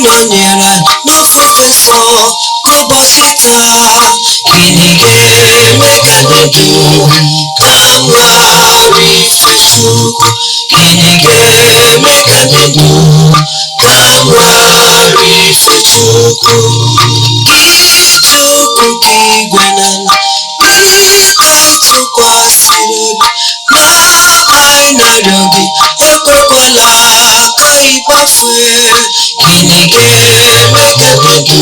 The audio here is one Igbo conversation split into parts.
nọnyere n'ofufe nsọ n'ụbọchị taa. Gịnị ga-eme ka ndụ ka mara ife Chukwu? Gịnị ga-eme ka ndụ ka mara ife Chukwu? Gị Chukwu nke igwe n'ala, gị ka tụkwasịrị obi, ma anyị na-arịọ gị ekwekwala ka anyị gbafue. Gịnị ga-eme ka ndụ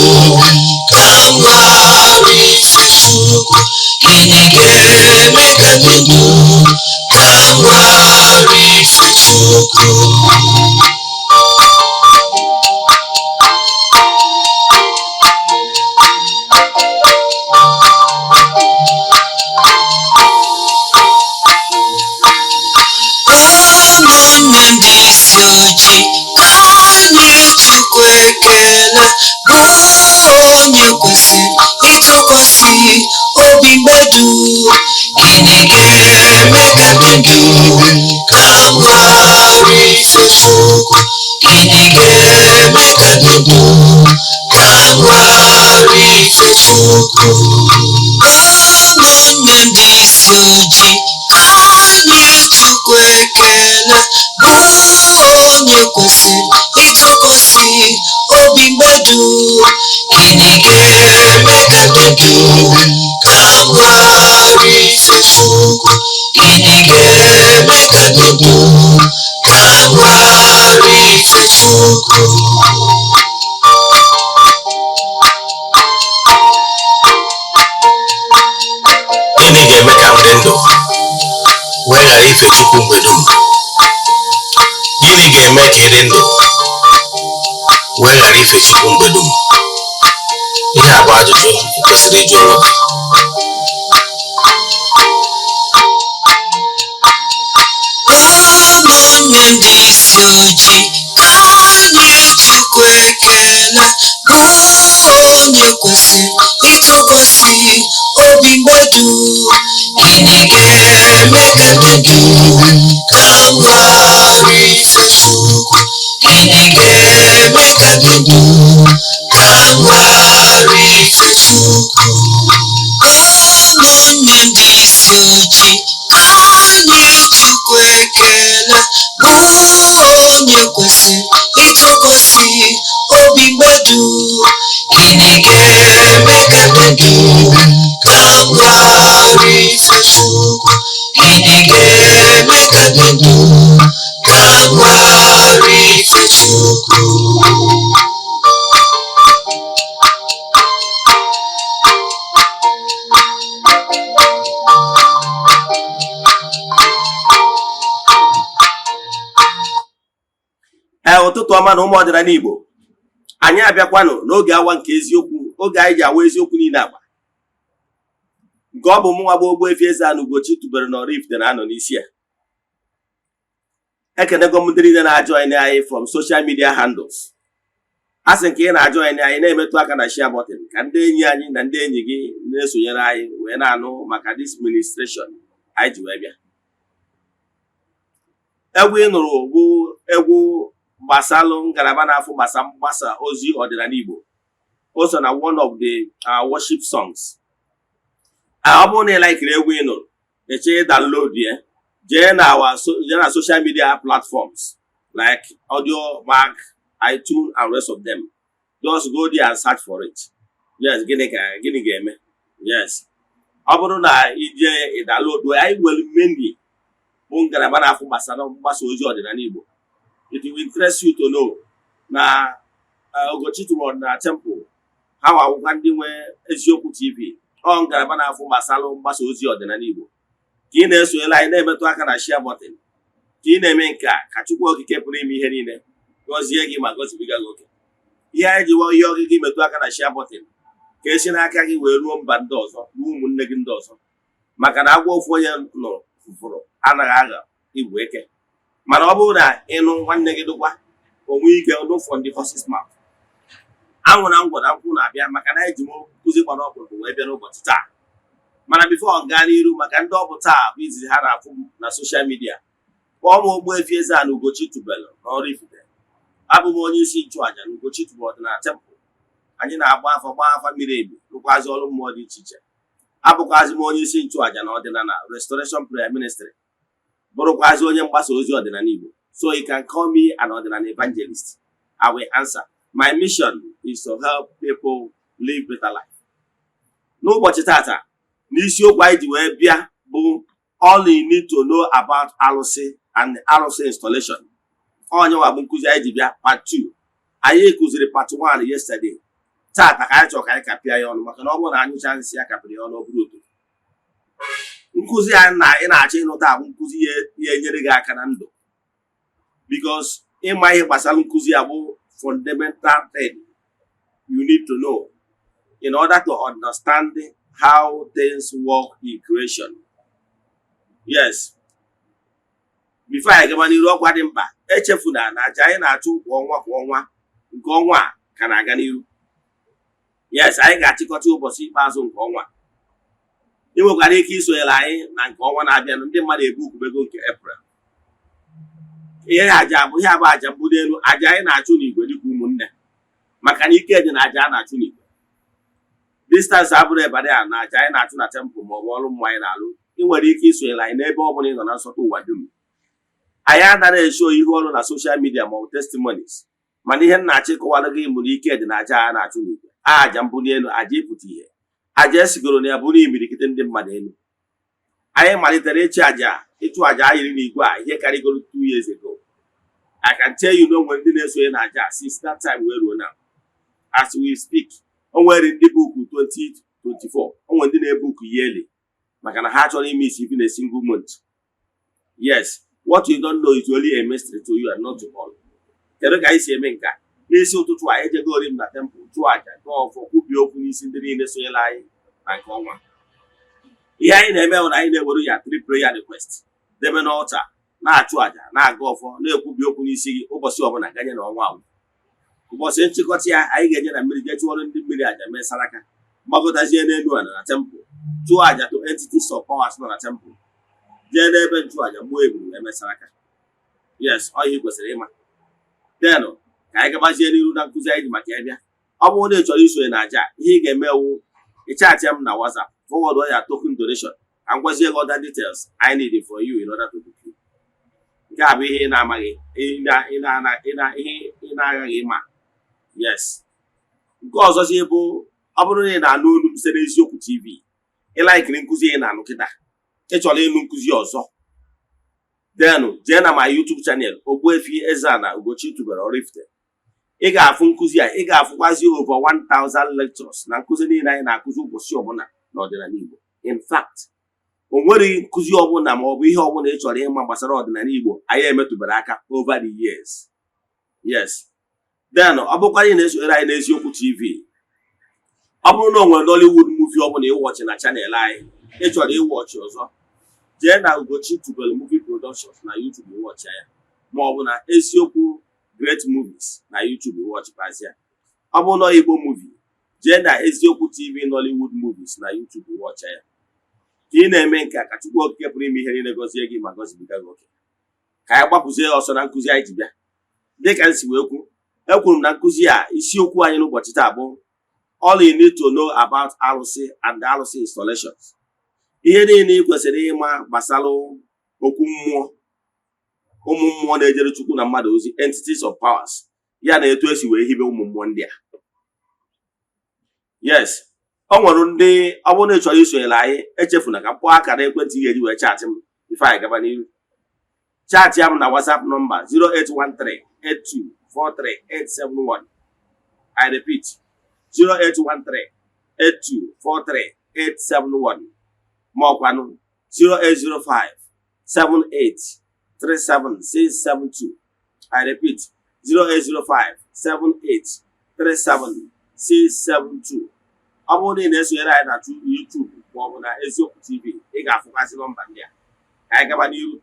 ka mara ife Chukwu? Gịnị ga-eme ka ndụ ka mara ife Chukwu? Ụmụnne ndị isi ojii, ka anyị Chukwu ekele, bụ onye kwesịrị ịtụkwasị obi mmadụ. Gịnị ga-eme ka ndụ ka mara ife Chukwu? Gịnị ga-eme ka ndụ ka mara ife Chukwu? Ụmụnne ndị isi ojii, ka anyị Chukwu ekele, bụ onye kwesịrị ịtụkwasị obi mmadụ. Gịnị ga-eme ka ndụ ka mara ife Chukwu? Gịnị ga-eme ka ndụ ka mara ife Chukwu? Gịnị ga-eme ka ndị ndụ wee ghara ife Chukwu mgbe dum? Gịnị ga-eme ka ịdị ndụ wee ghara ife Chukwu mgbe dum? Ihe a bụ ajụjụ ị kwesịrị ịjụ onwe gị. Ụmụnne ndị isi ojii, ka anyị Chukwu ekele, bụ onye kwesịrị ịtụkwasị obi mmadụ. Gịnị ga-eme ka ndụ ka mara ife Chukwu? Gịnị ga-eme ka ndụ ka mara ife Chukwu? Ụmụnne ndị isi ojii, ka anyị Chukwu ekele, bụ onye kwesịrị ịtụkwasị obi mmadụ. Gịnị ga-eme ka ndụ ka mara ife Chukwu? Gịnị ga-eme ka ndụ ka mara ife Chukwu? Ụtụtụ ọma na ụmụ ọdịnala Igbo, anyị abịakwanụ n'oge awa nke eziokwu, oge anyị ji awa eziokwu niile agba, nke ọ bụ mụnwa bụ Ogbuefi Eze-Ana ugochitubelu na oraifite na-anọ n'isi ya. Ekenego m ndị niile na-ajoin anyị from social media handles. A sị nke ị na-ajoin anyị na-emetụ aka na share button ka ndị enyi anyị na ndị enyi gị na-esonyere anyị wee na-anụ maka this ministration anyị ji wee bịa. Egwu ị nụrụ bụ egwu gbasalụ ngalaba na-afụ mgbasa ozi ọdịnala Igbo. O so na one of the worship songs. Ọ bụrụ na ị laikiri egwu ị nụrụ, eche download ya, jee na social media platforms like Audiomack, iTunes and rest of them. Just go there and search for it. Yes, gịnị ga-eme? Yes. Ọ bụrụ na ije download, anyị nwere mainly bụ ngalaba na-afụ mgbasa ozi ọdịnala Igbo. It will interest you to know na Ugochitubelu na temple ha wawụkwa ndị nwe eziokwu TV. Ọ ngalaba na-afụ mgbasa ozi ọdịnala Igbo. Ka ị na-esonyela anyị na-emetụ aka na share button, ka ị na-eme nke a, ka Chukwu okike pụrụ ime ihe niile gọzie gị ma gọzibiga gị oke. Ihe anyị ji ihe ọgịgị metụ aka na share button ka esi n'aka gị wee ruo mba ndị ọzọ, ruo ụmụnne gị ndị ọzọ, maka na agwa ofu onye nụrụ fụfụrụ anaghị agha igwe eke. Mana ọ bụrụ na ịnụ nwanne gị dụkwa onwe ike look from the horse's mouth. Anwụ na ngwọ na nkwụ na-abịa maka na eji m nkụzi gbara ọkpụrụkpụ wee bịa n'ụbọchị taa. Mana before gaa n'iru, maka ndị ọ bụ taa bụ izizi ha na-afụ na social media, kpọọ m Ogbuefi Eze-Ana Ugochitubelu na oraifite. abụ m onye isi nchụaja na ugochitubelu ọdịnala temple. Anyị na-agba afa mmiri emi rụkwazi ọrụ mmụọ dị iche iche. Abụkwazi m onye isi nchụaja na ọdịnala restoration prayer ministry, bụrụkwazi onye mgbasa ozi ọdịnala Igbo. So you can call me an ọdịnala evangelist. I will answer. My mission is to help people live better life. N'ụbọchị tata, n'isiokwu anyị ji wee bịa bụ all you need to know about Arusi and Arusi installation. Onye nwa bụ nkụzi anyị ji bịa part 2. Anyị kụziri part 1 yesterday. Tata ka anyị chọrọ ka anyị kapịa ya ọnụ, maka na ọ bụrụ na anyị chansị ya kapịrị ya ọnụ ọ bụrụ otu. Nkụzi anyị na ị na-achọ ịnụta bụ nkụzi ya enyere gị aka na ndụ. Because ịma ihe gbasara nkụzi ya bụ fundamental thing you need to know in order to understand how things work in creation. Yes. Before I gaba n'iru ọkwa dị mkpa, echefuna na aja anyị na-achụ kwa ọnwa nke ọnwa a ka na-aga n'iru. Yes, anyị ga-achịkọta ụbọchị ikpeazụ nke ọnwa. Ị nwekwara ike isonyere anyị na nke ọnwa na-abịa, ndị mmadụ ebu ukubego nke April. Ihe aja bụ aja mbudo elu, aja anyị na-achụ n'igwe dịka ụmụnne, maka na ike dị na aja a na-achụ n'igwe. Distance abụrụ ebade a na aja anyị na-achụ na temple ma ọ bụ ọrụ mmụọ anyị na-alụ. Ị nwere ike isonyere anyị n'ebe ọ bụla ị nọ na nsọtụ ụwa dum. Anyị anaghị esho ihe ọrụ na social media ma ọ bụ testimonies, mana ihe nna-achị kọwara gị mụrụ ike dị na aja a na-achụ n'igwe. Aja mbuli elu, aja ịpụta ihe, aja esigoro na ya bụrụ imirikite ndị mmadụ elu. Anyị malitere ịchụ aja ayiri n'igwe a ihe karịgoro 2 years ago. I can tell you no when ndị na-esonye na aja since that time wee ruo now. As we speak, o nwere ndị buku 2024, o nwere ndị na-ebuku yearly, maka na ha chọrọ ime isi even a single month. Yes, what you don't know is only a mystery to you and not to all. Kedu ka anyị si eme nke a? N'isi ụtụtụ a ejegori m na temple chụọ aja gọọ ọfọ kwubi okwu n'isi ndị niile sonyela anyị na nke ọnwa. Ihe anyị na-eme bụ na anyị na-ewere ya 3 prayer request debe n'ọlta, na-achụ aja, na-aga ọfọ, na-ekwubi okwu n'isi gị ụbọchị ọbụla ganye na ọnwa ahụ. Ụbọchị nchịkọta ya anyị ga-enye na mmiri, jee chụọrọ ndị mmiri aja mee saraka, gbagọtazie n'elu ala na temple, chụọ aja to entities of powers nọ na temple, jee n'ebe nchụ aja gbuo eburu eme saraka. Yes, ọ ihe kwesịrị ịma. Then ka anyị gabazie n'iru na nkụzi anyị ji maka ya bịa. Ọ bụrụ na ị chọrọ isonye na aja, ihe ị ga-eme wụ ịchatịa m na WhatsApp, forward ya token donation, ka m gwazie gị other details I need for you in order to book you. Nke a bụ ihe ị na-amaghị, ihe ị na-agaghị ịma. Yes. Nke ọzọzi bụ ọ bụrụ na ị na-anụ olu m site n'Eziokwu TV, ị laikiri nkụzi ị na-anụ kịta, ị chọrọ ịnụ nkụzi ọzọ, then jee na my YouTube channel Ogbuefi Eze-Ana ugochitubelu oraifite. Ị ga-afụ nkụzi a, ị ga-afụkwazi over 1000 lectures na nkụzi niile anyị na-akụzi ụbọchị ọbụla n'ọdịnala Igbo. In fact, o nwere nkụzi ọbụla ma ọ bụ ihe ọbụla ị chọrọ ịma gbasara ọdịnala Igbo anyị emetụbara aka over the years. Yes. Then ọ bụkwa anyị na-esonyere anyị n'Eziokwu TV. Ọ bụrụ na o nwere Nollywood movie ọbụla ịwọchị na channel anyị, ị chọrọ ịwọchị ọzọ, jee na Ugochitubelu movie productions na YouTube ịwọchị ya, ma ọ bụ na Eziokwu Great Movies na YouTube ịwọchịkwazi ya. Ọ bụrụ na Igbo movie, jee na Eziokwu TV Nollywood movies na YouTube ịwọchị ya. Ka ị na-eme nke a, ka Chukwu Okike pụrụ ime ihe niile gọzie gị ma gọzibiga gị oke. Ka anyị gbapụzie ọsọ na nkụzi anyị ji bịa. Dịka m si wee kwu, ekwuru m na nkụzi a isiokwu anyị n'ụbọchị taa bụ all you need to know about Arusi and Arusi installations. Ihe niile ị kwesịrị ịma gbasara okwu mmụọ, ụmụ mmụọ na-ejere Chukwu na mmadụ ozi, entities of powers, ya na etu esi wee hibe ụmụ mmụọ ndị a. Yes, ọ nwere ndị ọ bụrụ na ị chọrọ isonyere anyị, echefuna ka mkpọ akara ekwentị ị ga-eji wee chaatị m ife anyị gaba n'ihu. Chaatị ya m na WhatsApp nọmba 08138243871. I repeat, 08138243871. Ma ọkwanụ 08057837672. I repeat, 08057837672. Ọ bụrụ na ị na-esonyere anyị na YouTube ma ọ bụ na Eziokwu TV, ị ga-afụkwasị nọmba ndị a. Ka anyị gaba n'ihu.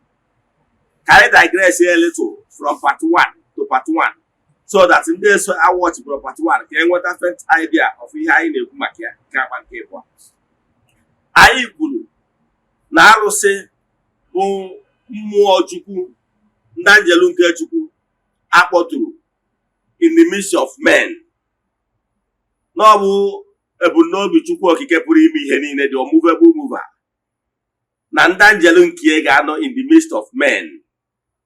Ka anyị digress a little from part 1 to part 1, so that ndị eso awọchị from part 1 ka e nweta first idea of ihe anyị na-ekwu maka ya nke agba nke ịbụọ. Anyị kwuru na Arusi bụ mmụọ Chukwu, ndị anjelu nke Chukwu akpọtụrụ in the midst of men. N'ọbụ ebumnobi Chukwu okike pụrụ ime ihe niile, the unmovable mover, na ndị anjelu nke ga-anọ in the midst of men,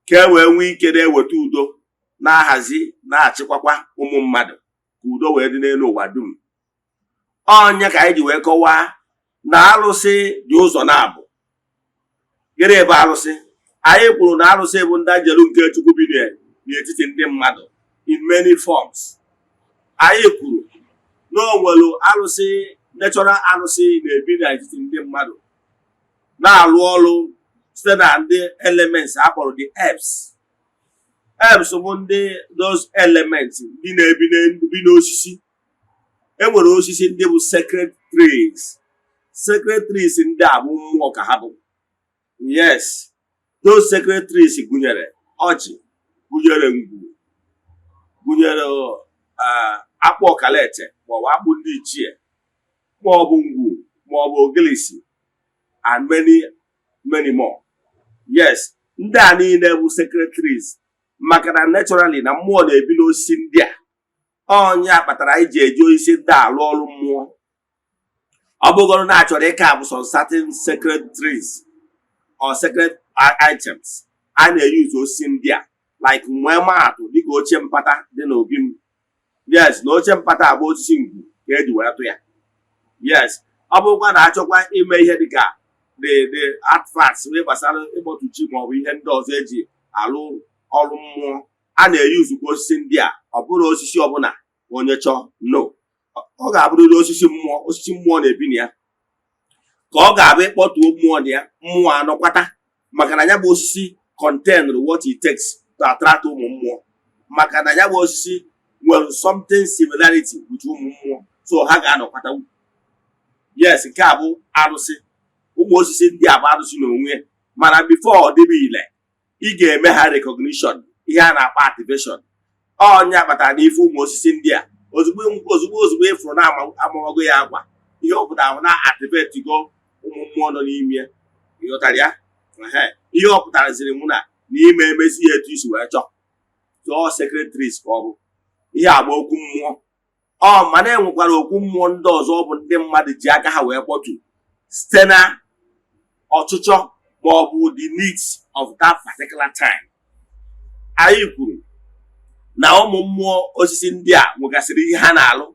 ka e wee nwee ike na-eweta udo, na-ahazi, na-achịkwakwa ụmụ mmadụ, ka udo wee dị n'elu ụwa dum. Onye ka anyị ji wee kọwaa na arụsị dị ụzọ na-abụ. Gịnị bụ arụsị? Anyị kwuru na arụsị bụ ndị anjelu nke Chukwu bi n'etiti ndị mmadụ in many forms. Anyị kwuru na o nwere arụsị, natural arụsị na-ebi n'etiti ndị mmadụ, na-alụ ọrụ site na ndị elements akpọrọ the herbs. Herbs bụ ndị those elements ndị na-ebi n'osisi. E nwere osisi ndị bụ sacred trees. Sacred trees ndị a bụ mmụọ ka ha bụ. Yes, those sacred trees gụnyere ọjị, gụnyere ngwu, gụnyere akpụ ọkalete maọbụ akpụ ndị ichie, maọbụ ngwu, maọbụ ogilisi, and many more. Yes, ndị a niile bụ sacred trees, maka na naturally na mmụọ na-ebi n'osisi ndị a. Onye kpatara anyị ji eji osisi ndị a alụ ọrụ mmụọ. Ọ bụgoro na achọrọ ịka bụ some certain sacred trees or sacred items a na-eyuzu osisi ndị a, like nwee maatụ dịka oche mpata dị n'obi m. Yes, na oche mpata abụ osisi ngwu ka eji wee tụ ya. Yes, ọ bụkwa na achọkwa ime ihe dịka the artifacts wee gbasara ịkpọtụ chi maọbụ ihe ndị ọzọ eji alụ ọrụ mmụọ, a na-eyuzukwa osisi ndị a. Ọ bụrụ osisi ọbụla onye chọọ, no, ọ ga-abụrịrị osisi mmụọ na-ebi na ya, ka ọ ga-abụ ịkpọtuo mmụọ na ya, mmụọ anọkwata, maka na ya bụ osisi contain what it takes to attract ụmụ mmụọ, maka na ya bụ osisi nwere something similarity with ụmụ mmụọ, so ha ga-anọkwata. Yes, nke a bụ arụsị. Ụmụ osisi ndị a bụ arụsị n'onwe, mana before ọ dịbe ile, ị ga-eme ha recognition, ihe a na-akpọ activation. Onye kpatara na ife ụmụ osisi ndị a ozugbo ịfụrụ na amawago ya agwa, ihe ọ pụtara ahụ na activate go ụmụ mmụọ nọ n'ime ya. Ịghọtara ya? Ihe ọ pụtara ziri mụ na n'ime emezi ya etu isi wee chọọ. So secretaries ka ọ bụ ihe agba okwu mmụọ. Mana enwekwara okwu mmụọ ndị ọzọ, ọ bụ ndị mmadụ ji aka ha wee kpọtu site na ọchịchọ ma ọ bụ the needs of that particular time. Anyị kwuru na ụmụ mmụọ osisi ndị a nwegasịrị ihe ha na-alụ.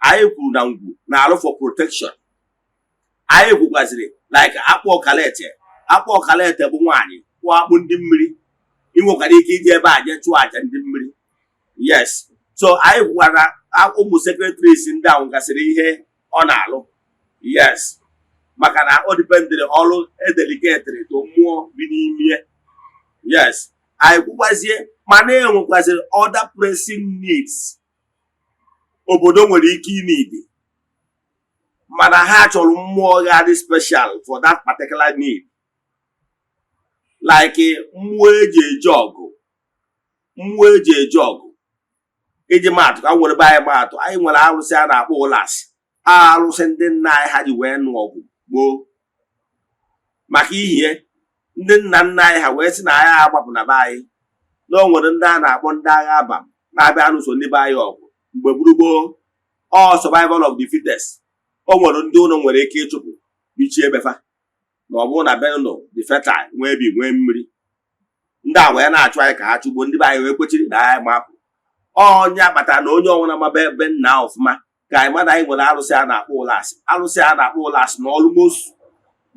Anyị kwuru na ngwu na-alụ for protection. Anyị kwukwazịrị like akpụ ọkalete. Akpụ ọkalete bụ nwaanyị kwụọ akpụ ndị mmiri. Ị nwekwara ike iji ebe a jee chụọ aja ndị mmiri. Yes, so anyị kwukwara ụmụ secretaries ndị a nwegasịrị ihe ọ na-alụ. Yes, maka na o dipendịrị ọrụ edeliketịrị to mmụọ bi n'ime. Yes, anyị kwukwazie ma na-enwekwazịrị other pressing needs obodo nwere ike inidi, mana ha chọrọ mmụọ ga-adị special for that particular need, like mmụọ eji eje ọgụ. Iji maatụ ka m nwere be anyị maatụ, anyị nwere arụsị a na-akpọ ụlasị. Arụsị ndị nna anyị ha ji wee nụ ọgụ gboo, maka ihe ndị nna anyị ha wee sị na anyị agbapụ na be anyị, na o nwere ndị a na-akpọ ndị agha abam na-abịa anụso ndị be anyị ọgụ mgbe gburugburu. Survival of the fittest. O nwere ndị ụlọ nwere ike ịchụpụ bichie befa na ọ bụrụ na benụ the fertile nwee bi nwee mmiri. Ndị a wee na-achụ anyị ka ha chụgbuo ndị be anyị wee kwechiri na anyị mapụ. Onye akpatara na onye ọnwụna maba ebe nna ọfụma ka anyị mmadụ anyị nwere arụsị a na-akpọ ụlasị. Arụsị a na-akpọ ụlasị na almost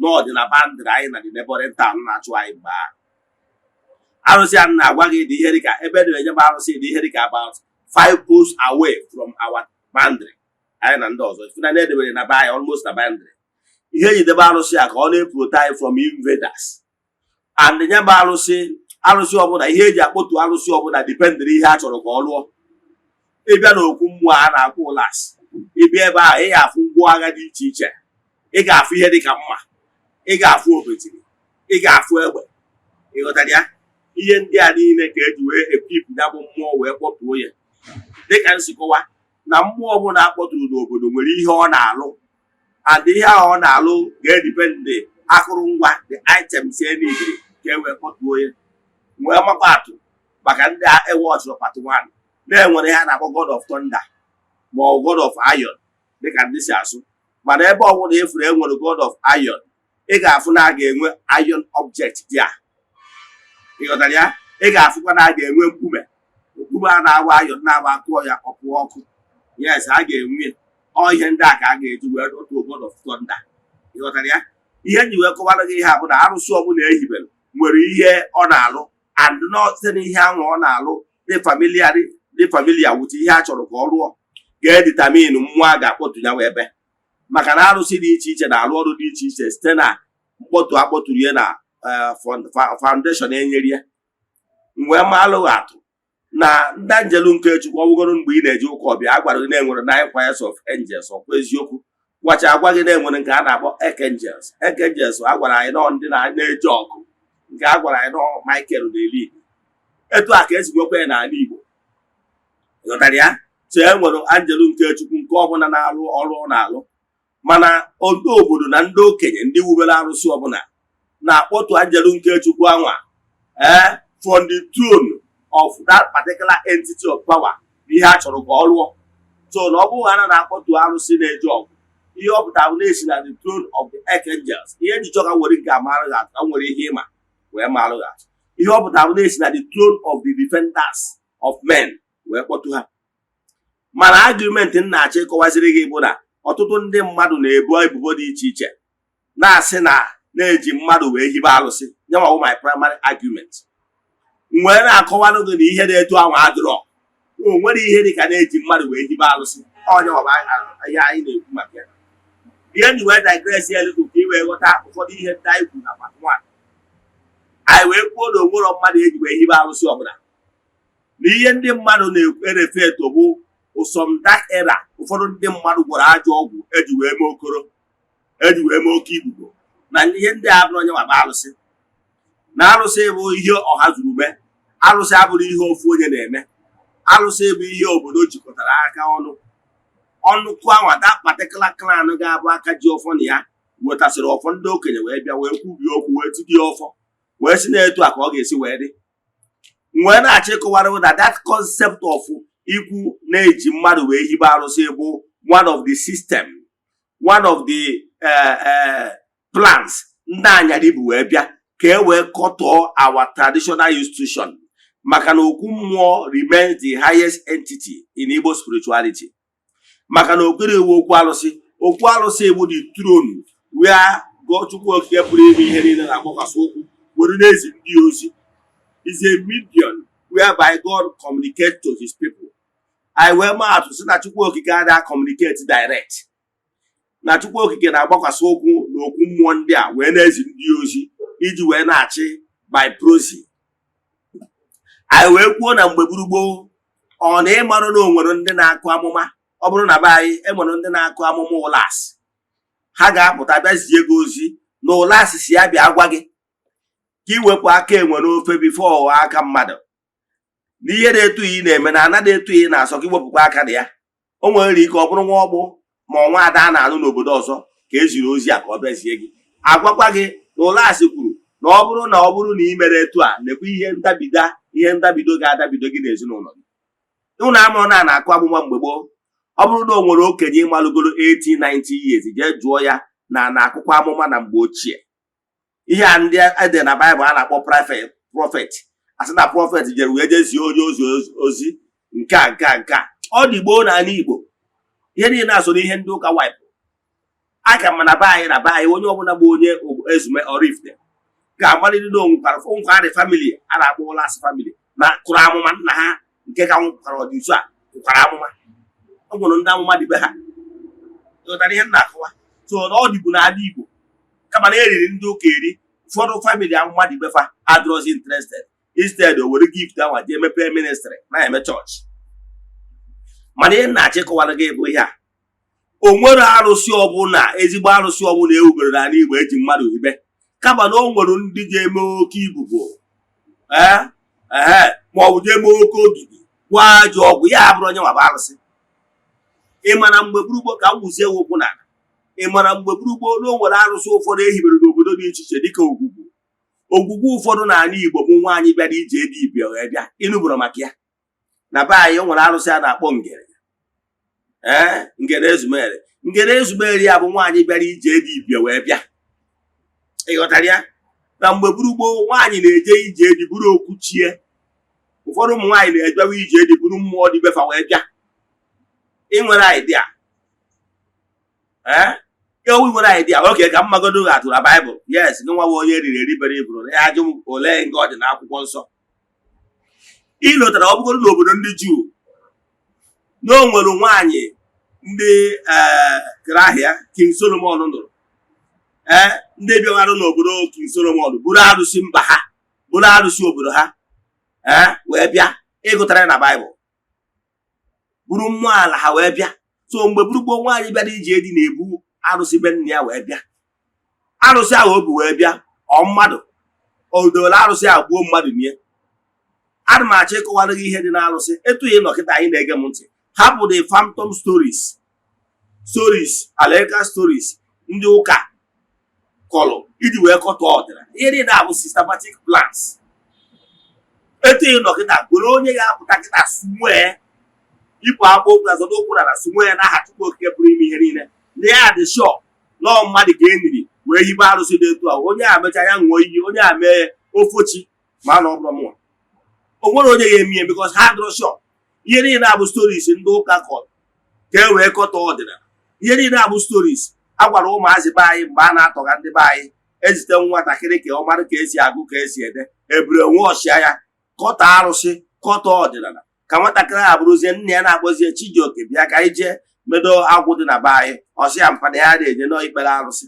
n'ọdị na bandịrị anyị na the neighboring town na-achụ anyị mgbe ahụ. Arụsị a na-agwa gị dị ihe dịka ebe na-enye m arụsị dị ihe dịka about 5 posts away from our boundary. Anyị na ndị ọzọ ifuna na-edebere na be anyị almost na boundary. Ihe eji debe arụsị a ka ọ na-eprotect anyị from invaders. And nye bụ arụsị ọbụla, ihe eji akpọtu arụsị ọbụla dipendịrị ihe a chọrọ ka ọ lụọ. Ịbịa n'okwu mmụọ a na-akpọ ụlasị, ịbịa ebe ahụ ị ga-afụ ngwa agha dị iche iche. Ị ga-afụ ihe dịka mma, ị ga-afụ obetiri, ị ga-afụ egbe. Ịghọtara ya? Ihe ndị a niile ka eji wee ekwipụ ya bụ mmụọ wee kpọtuo ya. Dịka nsikọwa na mmụọ ọbụla akpọtụrụ n'obodo nwere ihe ọ na-alụ, and ihe ahụ ọ na-alụ ga-edipendị akụrụngwa the items e nidiri ka e wee kpọtuo ya. Nwee makwa atụ maka ndị ewe ọchụrụ part 1. na-enwere ha na-akpọ God of Thunder ma ọ God of Iron dịka ndị si asụ, mana ebe ọbụla efuru enwere God of Iron, ị ga-afụ na a ga-enwe iron object dị a, ịghọtara ya. Ị ga-afụkwa na a ga-enwe nkume a na-awa iron na-awa akụọ ya ọkụọ ọkụ, yes, a ga-enwe ihe ndị a ka a ga-eji wee otu God of Thunder, ịghọtara ya. Ihe nji wee kọwara gị ihe a bụ na arụsị ọbụla ehibere nwere ihe ọ na-alụ, and not site n'ihe ahụ ọ na-alụ dị familiar with ihe a chọrọ ka ọ rụọ ga-editamin mmụọ a ga-akpọtu ya wee ebe. Maka na arụsị dị iche iche na-alụ ọrụ dị iche iche site na mkpọtu akpọturu ya na foundation enyere ya. Mgbe ma alụghị atụ na ndị anjelu nke Chukwu ọbụgoro mgbe ị na-eje ụka ọbịa, a gwara gị na-enwere 9 choirs of angels, ọkwa eziokwu. Gwacha agwa gị na-enwere nke a na-akpọ archangels. Archangels a gwara anyị nọ ndị na-eje ọgụ, nke a gwara anyị nọ Michael na-eli. Etu a ka esi nwekwa ya n'ala Igbo, ịghọtara ya. So e nwere anjelu nke Chukwu nke ọbụla na-alụ ọrụ ọ na-alụ, mana ndị obodo na ndị okenye ndị wubere arụsị ọbụla na-akpọtu anjelu nke Chukwu anwa from the throne of that particular entity of power ihe a chọrọ ka ọ lụọ. So na ọ bụghị ha na-akpọtu arụsị na-eje ọgụ, ihe ọ pụtara na-esi na the throne of the archangels. Ihe njichọ ka nwere nke amarụ atụ ka nwere ihe ịma wee marụ atụ. Ihe ọ pụtara na-esi na the throne of the defenders of men wee kpọtụ ha. Mana argument na-achọ ịkọwaziri gị bụ na ọtụtụ ndị mmadụ na-ebu ebubo dị iche iche na-asị na-eji mmadụ wee hibe arụsị. Nyanwa bụ my primary argument. Mgbe na-akọwanụ gị na ihe na-etu ahụ adịrọ, o nwere ihe dị ka na-eji mmadụ wee hibe arụsị. Onye ọba ihe anyị na-ekwu maka ya. Ihe ndị wee digress ya elutu ka ị wee ghọta ụfọdụ ihe ndị anyị kwuru na part 1. Anyị wee kwuo na onwero mmadụ eji wee hibe arụsị ọbụla, na ihe ndị mmadụ na-erefe eto bụ some dark era. Ụfọdụ ndị mmadụ gwara ajọ ọgwụ eji wee mee okoro, eji wee mee oke ibubo, na ihe ndị a bụrụ onye nwaba arụsị. Na arụsị bụ ihe ọha zuru mee. Arụsị abụrụ ihe ofu onye na-eme. Arụsị bụ ihe obodo jikọtara aka ọnụ kụọ anwa that particular clan ga-abụ aka ji ọfọ na ya wetasịrị ọfọ ndị okenye wee bịa wee kwubie okwu wee tidie ọfọ wee si na-etu a ka ọ ga-esi wee dị. Mgbe na-achọ ịkọwara na that concept of ikwu na-eji mmadụ wee hibe arụsị bụ one of the system, one of the plans ndị anyarị bụ wee bịa ka e wee kọtọọ our traditional institution. Maka na okwu mmụọ remains the highest entity in Igbo spirituality. Maka na okwere ewu okwu arụsị bụ the throne where God Chukwu Okike pụrụ ime ihe niile na-agbakwasị okwu were na-ezi ndị ozi. Is a medium whereby God communicates to his people. I wee maa atụ sị na Chukwu Okike ada communicate direct, na Chukwu Okike na-agbakwasị okwu na okwu mmụọ ndị a wee na-ezi ndị ozi iji wee na-achị by proxy. Anyị wee kwuo na mgbe gburugburu ọ na ịmarụ na onwere ndị na-akụ amụma. Ọ bụrụ na be anyị enwere ndị na-akụ amụma ụlasị, ha ga-apụta bịa zie gị ozi na ụlasị si ya bịa gwa gị ka iwepụ aka enwe n'ofe bifo aka mmadụ. N'ihe na-etu iyi na-eme na ana na-etu iyi na-asọ ka iwepụkwa aka na ya. O nwere ike ọ bụrụ nwa ọgbụ ma ọnwa ada a na-anụ n'obodo ọzọ ka eziri ozi a ka ọ bịazie gị, agwakwa gị na ụlasị kwuru na ọ bụrụ na ị mere etu a nekwa ihe ndabido ga-adabido gị n'ezinụlọ gị. Ụnụ amụrụ na-akụ amụma mgbe gboo. Ọ bụrụ na o nwere okenye ịmalụgoro 80-90 years jee jụọ ya na akụkọ amụma na mgbe ochie. Ihe a ndị ede na Baịbụl a na-akpọ prọfet. Asị na prọfet jere wee jezie onye ozi nke a. Ọ dị gboo n'ala Igbo. Ihe niile na-aso n'ihe ndị ụka waịpụ. Aka ma na be anyị onye ọbụla bụ onye ezume oraifite ga-amalite na onwekwara famili a na-akpọ ụlasị famili na kụrụ amụma nna ha nke ka nwụkwara ọdịnso a kwukwara amụma. Ọ nwere ndị amụma dịbe ha. Ịghọtara ihe m na-akọwa? So na ọ dịbu n'ala Igbo kama na eriri ndị ụka eri. Ụfọdụ famili amụma dịbefa adịrọzi interested. Instead o were gift ahụ jee mepee ministry na-eme chọọchị. Mana ihe na-achọ ịkọwara gị bụ ihe a. O nwere arụsị ọbụla, ezigbo arụsị ọbụla ewubere n'ala Igbo eji mmadụ hibe, kama na o nwere ndị ga-eme oke ibubo ma ọ bụ jee mee oke ogidi gwa ajọ ọgwụ, ya abụrụ onye nwaba arụsị. Ị ma na mgbe gburugburu ka m wuzie okwu na ị ma na mgbe gburugburu na o nwere arụsị ụfọdụ ehibere n'obodo dị iche iche dịka ogwugwu ụfọdụ n'ala Igbo bụ nwaanyị bịara ije ebe ibia wee bịa ịnụbụrụ maka ya. na be anyị nwere arụsị a na-akpọ ngere ngere ezumere. Ngere ezumere ya bụ nwaanyị bịara ije dị ibia wee bịa. Ịghọtara ya? Na mgbe gburugburu nwaanyị na-eje ije dị buru okwuchie. Ụfọdụ ụmụ nwaanyị na-ejewa ije dị buru mmụọ dị befa wee bịa. Ị nwere idea? Ewu nwere idea. Oke, ka mmagodo atụrụ Baịbụl. Yes, gị nwa onye eriri eribere iburu ya ajụ m ole nke ọ dị n'akwụkwọ nsọ. Ịlọtara ọ bụgoro n'obodo ndị Juu na o nwere nwaanyị ndị Krahịa King Solomon nụrụ. Ndị bịawarụ n'obodo King Solomon bụrụ arụsị mba ha, bụrụ arụsị obodo ha wee bịa. Ịgụtara na Baịbụl bụrụ mmụọ ala ha wee bịa. So mgbe gburugburu nwaanyị bịara ije dị na-ebu arụsị be nne ya wee bịa. Arụsị ahụ obi wee bịa ọ mmadụ o dowere arụsị ahụ gbuo mmadụ nie. Ana m achọ ịkọwara gị ihe dị n'arụsị. Etu ị nọkịta anyị na-ege m ntị, hapụ the phantom stories Alaika stories ndị ụka kọlụ iji wee kọtọ ọdịnala. Ihe niile abụ systematic plans. Etu ị nọkịta gwere onye ga-apụta kịta sumee ịpụ akpụ okwu na zọdo okwu na sumee n'aha Chukwu Okike pụrụ ime ihe niile. Ndị ya dị shọ nọọ mmadụ ka eniri wee hibe arụsị dị etu ahụ. Onye a mecha ya ṅụọ iyi, onye a mee ofochi ma na ọ bụrụ mụnwa. O nwere onye ga-eme ya because ha dụrụ shọ. Ihe niile abụ stories ndị ụka kọrọ ka e wee kọtọ ọdịnala. Ihe niile abụ stories a gwara ụmụazị be anyị mgbe a na-atọga ndị be anyị. Ezite nwatakịrị ka ọ mara ka esi agụ ka esi ede, ebure onwe ọchịa ya, kọtọ arụsị, kọtọ ọdịnala. Ka nwatakịrị a bụrụzie nne ya na-akpọzie Chijioke bịa ka anyị jee medo agwụ dị na be anyị. Ọsị ya mpada ya na-eje n'ikpere arụsị.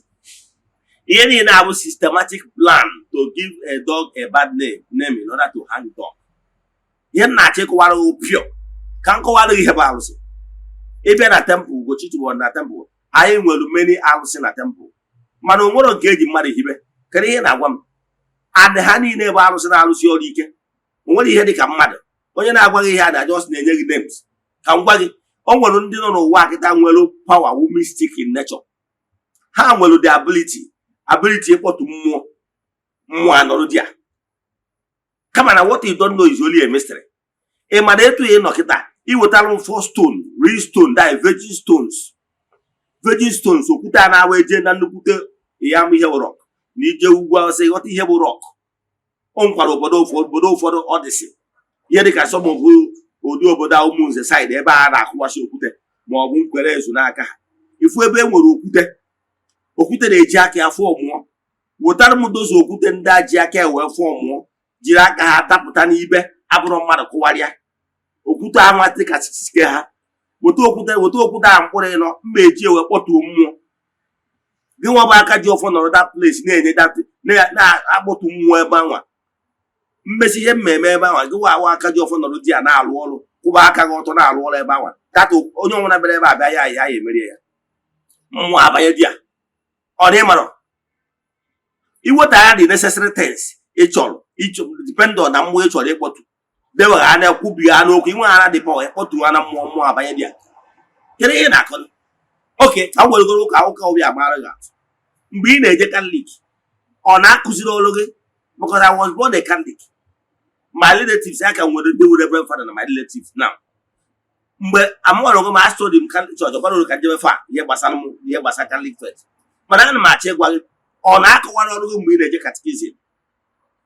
Ihe niile abụ systematic plan to give a dog a bad name in order to hang dog. Ihe na-achọ ịkọwara opio ka m kọwara ihe bụ arụsị. Ịbịa na temple ugochitubelu na temple, anyị nwere many arụsị na temple, mana o nwere nke eji mmadụ hibe. Kedu ihe na-agwa m? Adị ha niile bụ arụsị na-arụsị ọrụ ike. O nwere ihe dị ka mmadụ onye na-agwa gị ihe a na-ajọs na-enye gị names. Ka m gwa gị, o nwere ndị nọ n'ụwa kịta nwere power wu mystic in nature. Ha nwere the ability ịkpọtụ mmụọ anọrụ dị ya. Kama na what you don't know is only a mystery. Ị mara etu ị nọ kịta iwetara m 4 stone, real stone, that virgin stones, okwute a na-awa eje na nnukwute ya m ihe bụ rock na ije ugwu awụsa ịghọta ihe bụ rock. O nwekwara obodo ụfọdụ ọ dịsị ihe dịka sọmọbụ ụdị obodo ụmụnze saịdị ebe a na-akụwachi okwute ma ọ bụ nkwere ezu n'aka ha. Ifu ebe e nwere okwute na-eji aka ya fụọ ọmụọ. Wetara m dozi okwute ndị a ji aka ya wee fụọ ọmụọ, jiri aka ha dapụta n'ibe abụrụ mmadụ kụwarịa. Okwute anwa dị ka sike ha. Weta okwute a mkpụrụ ịnọ mma eji ewe kpọtuo mmụọ. Gị nwa bụ aka ji ọfọ nọrọ that place na-akpọtu mmụọ ebe anwa. Mmesi ihe mmemme ebe anwa, gị nwa aka ji ọfọ nọrọ di ya na-alụ ọrụ, kwụba aka gị ọtọ na-alụ ọrụ ebe anwa. Data onye ọnwụna bịara ebe abịa ya emerie ya. Mmụọ abanye di ya. Ọ dị mara iweta ya the necessary things ị chọrọ depend on na mmụọ ị chọrọ ịkpọtu. Dewe ha na-ekwubi ha n'okwu inwe ha dị power ịkpọtu ha na mmụọ abanye di ya. Kedu ihe na-akọ? Oke, ka m weregoro ụka obi amara gị atụ. Mgbe ị na-eje Catholic, ọ na-akụziri ọrụ gị? Because I was born a Catholic. My relatives I can nwere ndị Reverend Father na my relatives now. Mgbe amụọrọ gị ma a study m Catholic Church, ọbara ụrụ ka njebe fa ihe gbasara Catholic Church. Mana ana m achọ ịgwa gị, ọ na-akọwara ọrụ gị mgbe ị na-eje catechism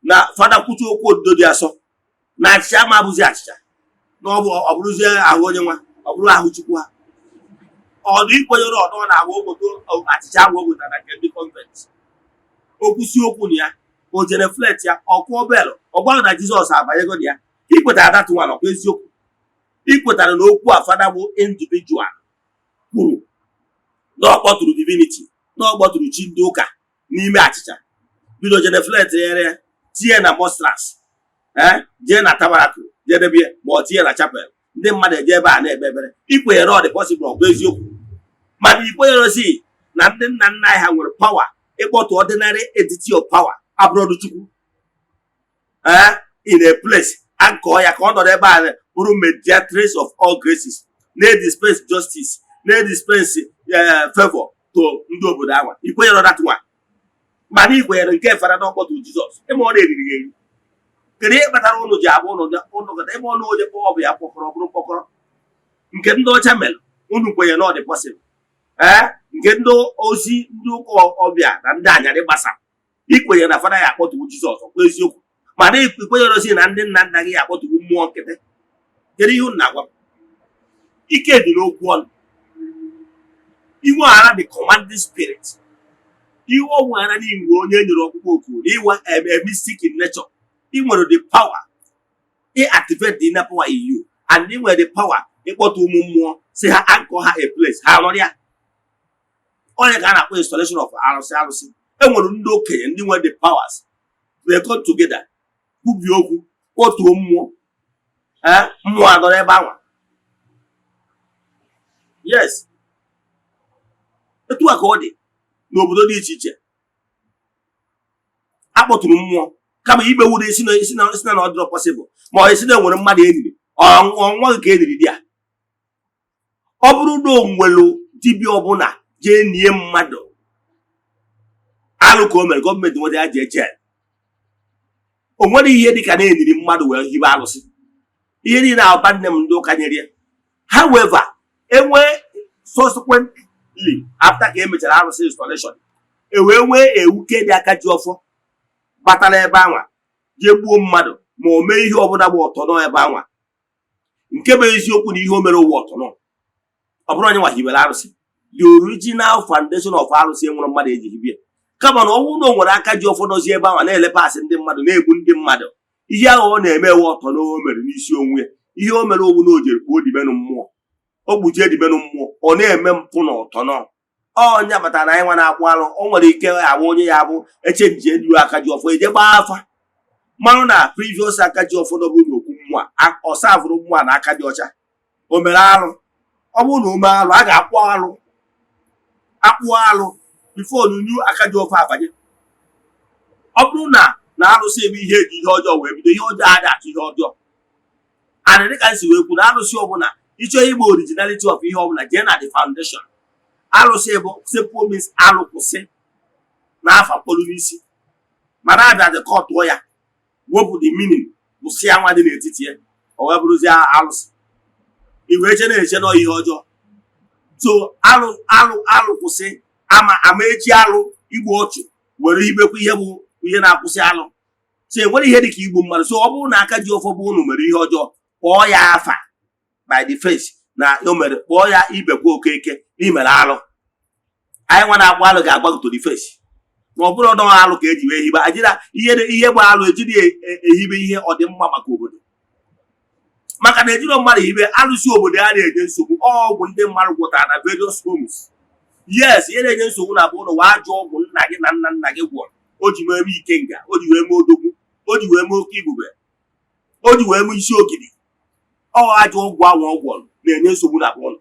na fada kwuchi okwu odido dị asọ na achịcha ma abụzi achịcha na ọ bụrụzie ahụ onye nwa, ọ bụrụ ahụ Chukwu ha. Ọ dị ikwenyere ọdọ na-agwa obodo achịcha agwa obodo na nke ndị convent. Okwusi okwu na ya, o jere flet ya, ọkụọ belụ, ọ gwaghị na Jizọs abanyego na ya. Ikwetara datụ nwa nọkwa eziokwu. Ikwetara na okwu a fada bụ individual kwuru na ọ kpọtụrụ divinity, na ọ kpọtụrụ chi ndị ụka n'ime achịcha. Bido jere flet ya tie na monstrance, jee na tabernacle, jee debie ma ọ tinye na chapel. Ndị mmadụ eje ebe a na-ekpe ekpere. Ikwenyere ọ dị possible ọ bụ eziokwu. Mana ikwenyere si na ndị nna nna anyị ha nwere power ịkpọtụ ordinary entity of power abụrụ Chukwu in a place akọọ ya ka ọ nọrọ ebe a bụrụ mediatrix of all graces, na-dispense justice, na-dispense favor to ndị obodo ahụ. Ikwenyere dat nwa mana ikwenyere nke fara na ọkpọtụ Jizọs ịma ọ na-eriri ya eri. kedu ihe kpatara ụnụ ji abụ ụnụ gata ebe ọnụ onye kpọọ bụ ya kpọkọrọ bụrụ mkpọkọrọ nke ndị ọcha mere ụnụ kwenye na ọ dị pọsịbụl nke ndị ozi ndị ụka ọbịa na ndị anyarị gbasa ikwenye na fada ya akpọtụwu Jizọs ọkwa eziokwu mana ikwenyerozi na ndị nna nna gị ya akpọtụwu mmụọ nkịtị kedu ihe ụnụ na-agwa m ike dị n'okwu ọnụ iwe ara dị commanding spirit iwe ọnwụ ara n'iwe onye nyere ọkpụkpọ oku na iwe mystic in nature ị nwere the power ị activate the inner power in you and ị nwere the power ịkpọta ụmụ mmụọ si ha anchor ha a place ha nọrọ ya onye ka a na-akpọ installation of arụsị enwere ndị okenye ndị nwere the powers they come together kwubie okwu kpọtuo mmụọ mmụọ adọrọ ebe anwa yes etu a ka ọ dị n'obodo dị iche iche akpọtụrụ mmụọ kama igbewuru isi na ọ dịrọ pọsịbụl ma ọ esi na enwere mmadụ eniri ọnwa gị ka eniri di ya ọ bụrụ na o nwere dibịa ọbụla jee nie mmadụ alụ ka o mere gọọmenti nweta ya jee jee o nwere ihe dịka na-eniri mmadụ wee hibe alụsị ihe niile aba nne m ndị ụka nyere ya however enwee subsequently after ka emechara arụsị installation ewee nwee ewuke dị aka ji ọfọ batara ebe anwa jee gbuo mmadụ ma o mee ihe ọbụla gba ọtọ nọ ebe anwa nke bụ eziokwu na ihe o mere ụwa ọtọ nọ ọ bụrụ onye nwa hibere arụsị the original foundation of arụsị enwere mmadụ eji hibie kama na ọnwụ na o nwere aka ji ọfọ nọzi ebe anwa na-elepasị ndị mmadụ na-egbu ndị mmadụ ihe ahụ ọ na-eme ewe ọtọ na o mere n'isi onwe ya ihe o mere owu na o jere kpuo dibenụ mmụọ o gbujie dibenụ mmụọ ọ na-eme mpụ na ọtọ nọ onye batara na anyị nwa na-akpụ alụ o nwere ike abụ onye ya abụ echenji elu aka ji ọfọ eje gbaa afa mmanụ na previous aka ji ọfọ n'ọbụ n'okwu mmụọ ọsavụrụ mmụọ na aka dị ọcha o mere alụ ọ bụrụ na o mee alụ a ga-akpụ alụ bifo onyunyu aka ji ọfọ abanye ọ bụrụ na arụsị ebe ihe eji ihe ọjọọ wee bido ihe ọjọọ adị atụ ihe ọjọọ and dịka nsi wee kwu na arụsị ọbụla ịchọ igbe originality of ihe ọbụla jee na the foundation arụsị bụ simple means alụ kwụsị n'afa mkpọrụ n'isi mana abịa dị ka ọtụọ ya wepụ the meaning kwụsị ya nwa dị n'etiti ya o wee bụrụzie alụsị iwe eche na-eche nọ ihe ọjọọ so alụ kwụsị ama echi alụ igbu ọchụ were ibekwa ihe bụ ihe na-akwụsị alụ so enwere ihe dịka igbu mmadụ so ọ bụrụ na aka ji ọfọ bụ unu mere ihe ọjọọ kpọọ ya afa by the face na o mere kpọọ ya ibekwa okeke n'imere alụ anyị nwa na-agba alụ ga-agba to the face na ọ bụrụ ọdọ alụ ka eji wee hibe ajịra ihe bụ alụ ejiri ehibe ihe ọdịmma maka obodo maka na ejiro mmadụ hibe alụsi obodo ya na-enye nsogbu ọgwụ ndị mmadụ gwụtara na various homes yes ihe na-enye nsogbu na bụ ụlọ wa ajọ ọgwụ nna gị na nna nna gị gwọrọ o ji wee mee ikenga o ji wee mee odogwu o ji wee mee oke ibube o ji wee mee isi ogidi ajọ ọgwụ ahụ ọ gwọrọ na-enye nsogbu na bụ ụlọ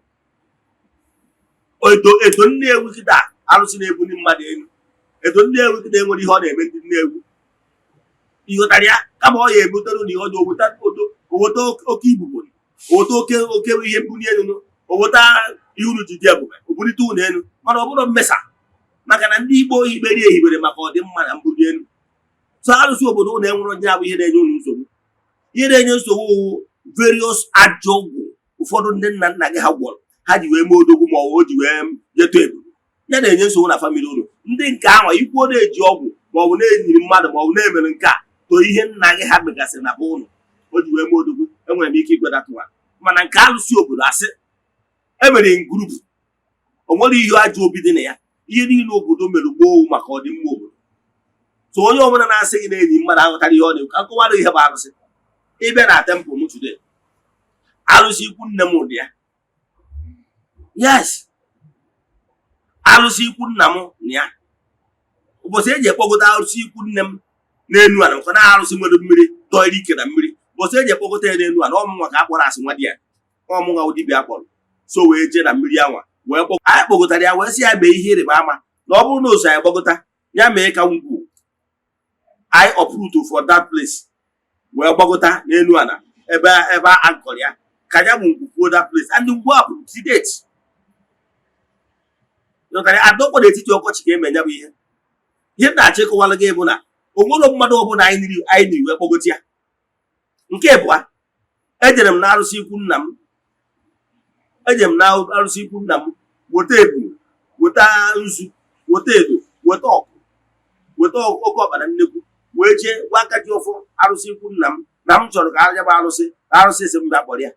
edo Nnewi kịta arụsị na-ebu ndị mmadụ elu edo Nnewi kịta enwere ihe ọ na-eme ndị Nnewi ịghọtara ya kama ọ ya ebutere na ihe ọjọọ oweta oke ibubo oweta oke ihe mbuli elu oweta ihe unu ji dị ebube obulite unu elu mana ọ bụrụ mmesa maka na ndị Igbo hibere ehibere maka ọdịmma na mbuli elu so arụsị obodo ụlọ enwere onye abụ ihe na-enye unu nsogbu ihe na-enye nsogbu various ajọ ọgwụ ụfọdụ ndị nna nna gị ha gwọrọ ha ji wee mee odogwu ma ọ ji wee jeto ebube ya na-enye nsogbu na famili ụlọ ndị nke ahụ ikwuo na-eji ọgwụ maọbụ na-enyiri mmadụ maọbụ na-emere nke a to ihe nna gị ha megasịrị na bụ ụlọ o ji wee mee odogwu enwere m ike igwedatụwa mana nke alụsị obodo asị emere ngurupu o nwere ihe ajọ obi dị na ya ihe niile obodo mere gboo maka ọdịmma obodo so onye ọbụla na-asị gị na-enyi mmadụ aghọtara ihe ọ na-ekwu akọwara ihe bụ arụsị ịbịa na tempụl m today arụsị ikwu nne m ụdị ya yes arụsị ikwu nna m na ya ụbọchị eji ekpọgota arụsị ikwu nne m n'enu ala maka na arụsị nwere mmiri tọịrị ike na mmiri ụbọchị eji ekpọgota ya n'enu ala ọmụnwa ka a kpọrọ asị nwa di ya ọmụnwa dibịa akpọrọ so wee jee na mmiri anwa wee anyị kpọgotara ya wee sị ya mee ihe ịrịba ama na ọ bụrụ na oso anyị gbagota ya mee ka ngwu anyị uproot for that place wee gbagota n'elu ala ebe a kọrọ ya ka ya bụ ngwukwuo that place and ngwu a bụ tidate adọkpọ n'etiti ọkọchị ka emenya bụ ihe na-achọ ịkọwara gị bụ na onwere mmadụ ọbụla anyị niri wee kpọgote ya nke bụ ejere m na arụsị ikwu nna m weta ebu weta nzu weta edo weta ọkụ weta oke ọkpara nnekwu wee jee gwa aka ji ọfọ arụsị ikwu nna m na m chọrọ ka aja bụ arụsị esi m bịa kpọrọ ya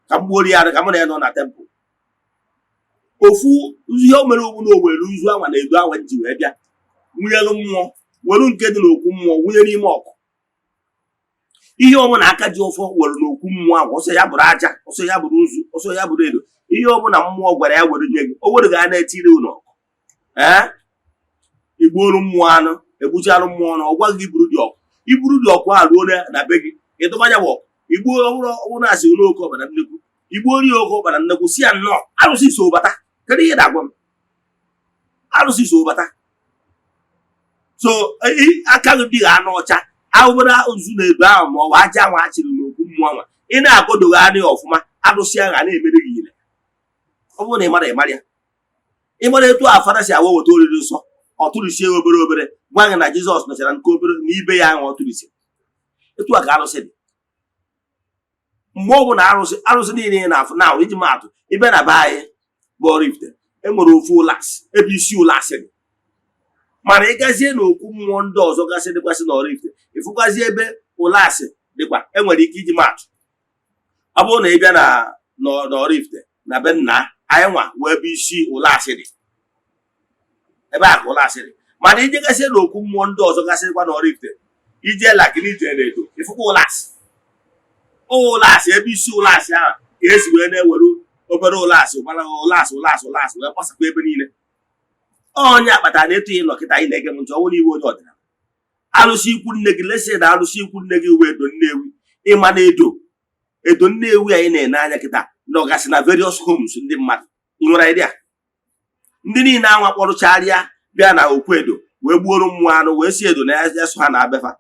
ka m gbuoro ya ka m na ya nọ na tempụl. Ofu ihe o mere ogbu na owelu izu anwa na edo anwa ji wee bịa nwunyelu mmụọ welu nke dị n'okwu mmụọ wunye n'ime ọkụ. Ihe ọbụla aka ji ọfọ were n'okwu mmụọ ahụ, ọsọ ya bụrụ aja, ọsọ ya bụrụ nzu, ọsọ ya bụrụ edo, ihe ọbụla mmụọ gwara ya were nye gị, o were ga na-etiri ụlọ ọkụ. Igbuolu mmụọ anụ, egbuchalụ mmụọ ọnụ, ọ gwaghị iburu dị ọkụ. Iburu dị ọkụ ahụ ruo na be gị, ịdụbanya bụ ọkụ, igbuo ọbụrụ asị ụlọ oke ọbara nnekwu, igbuo ori oke ọbara nnekwu, si ya nnọọ arụsị so bata. Kedu ihe na-agwa m? Arụsị so bata. So aka gị dị anụ ọcha ahụbara ozu na edo ahụ ma ọ bụ aja nwa achịrị n'okwu mmụọ nwa, ị na-akọdogharị ọfụma, arụsị ahụ na-emere gị ile. Ọ bụrụ na ị mara ya, ị mara etu afara si awa weta oriri nsọ, ọ tụrụsie obere obere, gwa gị na Jizọs nọchara nke obere na ibe ya ahụ ọ tụrụsie. Etu a ka arụsị dị. Mgbe ọ bụ na arụsị niile ị na-afụ na iji maatụ ibe na be anyị bụ Oraifite, enwere ofu ụlasị ebe isi ụlasị dị. Mana ị gazie n'okwu mmụọ ndị ọzọ gasị dịkwasị na Oraifite, ịfụkwazi ebe ụlasị dịkwa, enwere ike iji maatụ. Ọ bụrụ na ị bịa na Oraifite na be nna anyị nwa wee ebe isi ụlasị dị, ebe a ka ụlasị dị. Mana ije gazie n'okwu mmụọ ndị ọzọ gasị dịkwa na Oraifite, ije lakịnije na-edo, ịfụkwa ụlasị ebe isi ụlasị ahụ ka esi wee na-ewere obere ụlasị wee gbasakwa ebe niile. Onye akpatara na-eto ị nọkịta anyị na-ege m ntị, ọnwụ n'iwu onye ọdịnala. Arụsị ikwu nne gị lesi na arụsị ikwu nne gị uwe edo Nnewi, ịma na edo Nnewi anyị na-ene anya kịta nọgasị na various homes ndị mmadụ. Ị nwere idea? Ndị niile anwa kpọrụcharịa bịa na okwu edo wee gbuoro mmụọ anụ wee si edo na ya so ha na abefa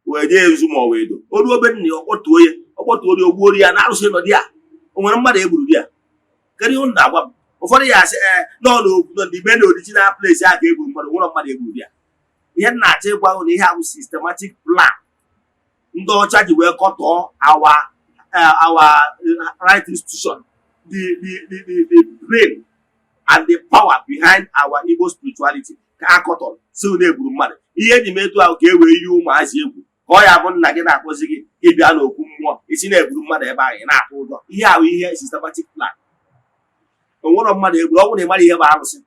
wee jee ezu ma ọ wee edo o ruo obe nna ya ọkpọtuo ya ogbuoro ya na arụsị nọ dị ya. O nwere mmadụ egburu di ya? Kedu ihe unu na-agwa m? Ụfọdụ ya asị nọ n'okwu ndị be na original place a ga-egbu mmadụ, nwụrọ mmadụ egburu di ya. Ihe m na-achọ ịgwa unu na ihe ahụ systematic plan ndị ọcha ji wee kọtọọ our right institution, the brain and the power behind our Igbo spirituality ka a kọtọrọ si na egburu mmadụ. Ihe eji m etu ahụ ka e wee yie ụmụazị egwu, ka ọ ya bụ nna gị na-akpọzi gị ịbịa n'okwu mmụọ isi na-egburu mmadụ ebe ahụ ị na-atụ ụjọ. Ihe ahụ ihe systematic plan. Onwere mmadụ egburu, ọ bụrụ na ị mara ihe bụ arụsị.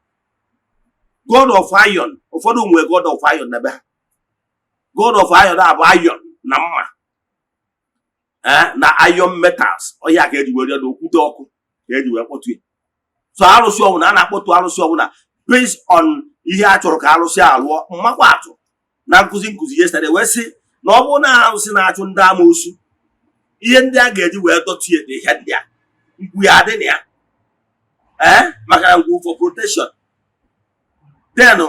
God of Iron, ụfọdụ nwere God of Iron na be ha. God of Iron abụ iron na mma na iron metals, ọhịa ka eji were ya n'okwute ọkụ ka eji wee kpọtụ ya. So arụsị ọbụla a na-akpọtụ arụsị ọbụla based on ihe a chọrọ ka arụsị alụọ. Mmakwa atụ na nkụzi yesterday wee sị na ọ bụrụ na arụsị na-achụ ndị amoosu, ihe ndị a ga-eji wee dọtụ ya dị ihe ndị a, mkpu ya adị na ya maka na ngwu for protection. Then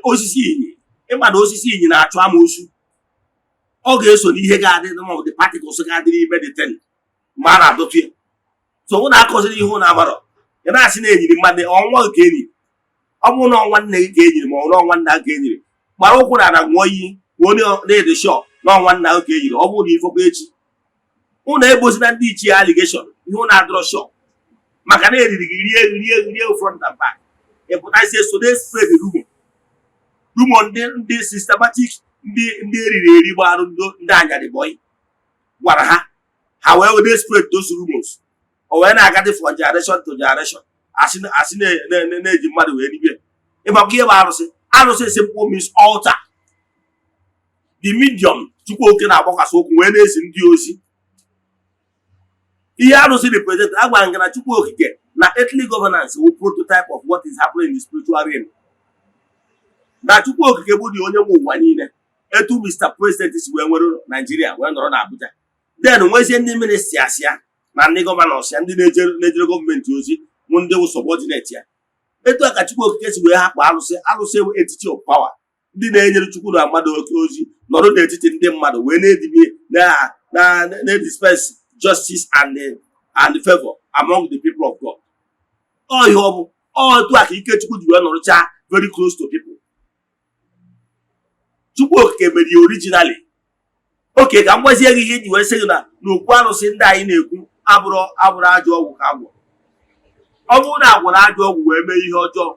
osisi inyi, ịma na osisi inyi na-achụ amoosu, ọ ga-eso n'ihe ga-adị ma the particles ga-adị n'ime the tent ma a na-adọtụ ya. So ụnụ akọziri ihe ụnụ amarọ, ị na-asị na enyiri mmadụ ọnwa nke enyi. Ọ bụrụ na ọnwa nne gị ka enyiri ma ọ na ọnwa nna gị ka enyiri, gbara ụkwụ na ṅụọ iyi onye na-ede shọ na ọnwa nna gị ka enyiri. Ọ bụrụ na ifọkwa echi ụnụ ebozina ndị ichie allegation ihe ụnụ adọrọ shọ maka na eriri gị rie front and back. Ịpụta isi so dey spread rumor ndị systematic ndị eriri eri gbarụ ndị anyarị bọyị gwara ha wee wede spread those rumors. O wee na-agadi from generation to generation, asị na-eji mmadụ wee ribie. Ịmakwa ihe bụ arụsị. Arụsị simple means altar. The medium Chukwu oke na-agbakwasị okwu wee na-esi ndị ozi. Ihe arụsị represent agwara nke na Chukwu okike na earthly governance will prototype of what is happening in the spiritual realm. Na Chukwu okike bụ dị onye nwe ụwa niile, etu Mr. President si wee nwere Nigeria wee nọrọ na Abuja. Then nwezie ndị ministri asịa na ndị gọvanọs ya, ndị na-ejere gọọmenti ozi mụ ndị wụ subordinate ya. Etu a ka Chukwu okike si wee hapụ arụsị ewu etiti of power, ndị na-enyere Chukwu na mmadụ oke ozi nọrọ n'etiti ndị mmadụ wee na-edibie na-dispense justice and favor among the people of God. Ọ ihe ọ bụ etu a ka ike Chukwu ji wee nọrọcha very close to people. Chukwu okike mere ya originally oke ka m gwazie gị ihe ji wee sị gị na okwu arụsị ndị anyị na-ekwu abụrụ ajọ ọgwụ ka agwọ. Ọ bụrụ na agwọrọ ajọ ọgwụ wee mee ihe ọjọọ,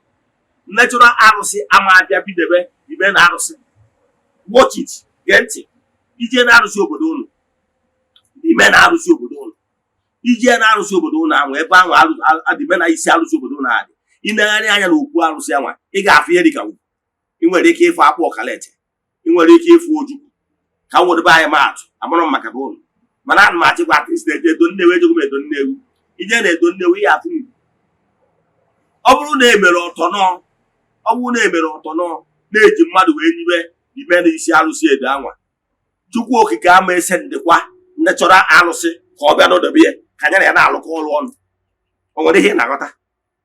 natural arụsị ama abịa bidebe ibe na arụsị. Watch it, gee ntị. Ije na arụsị obodo unu, ime na arụsị obodo unu, ije na arụsị obodo unu ahụ ebe ahụ adịbe na isi arụsị obodo unu adị, ịnegharị anya na okwu arụsị anwa, ị ga-afụ ihe dịka ugwu. Ị nwere ike ịfụ akpụ ọkalete, ị nwere ike ịfụ ojukwu, ka m wedebe anyị maatụ amarọ m maka ụnụ. Mana ana m achịkwa atịsị eje Edo Nnewi, ejego m Edo Nnewi. Ije na Edo Nnewi ya afụ Igbo. Ọ bụrụ na emere ọtọ nọ na-eji mmadụ wee nibe ime na isi arụsị Edo anwa, Chukwu okike ama ese ndịkwa ndị chọrọ arụsị ka ọ bịa n'ọdọbe ya ka anya na ya na-alụkọ ọrụ ọnụ. O nwere ihe na-aghọta?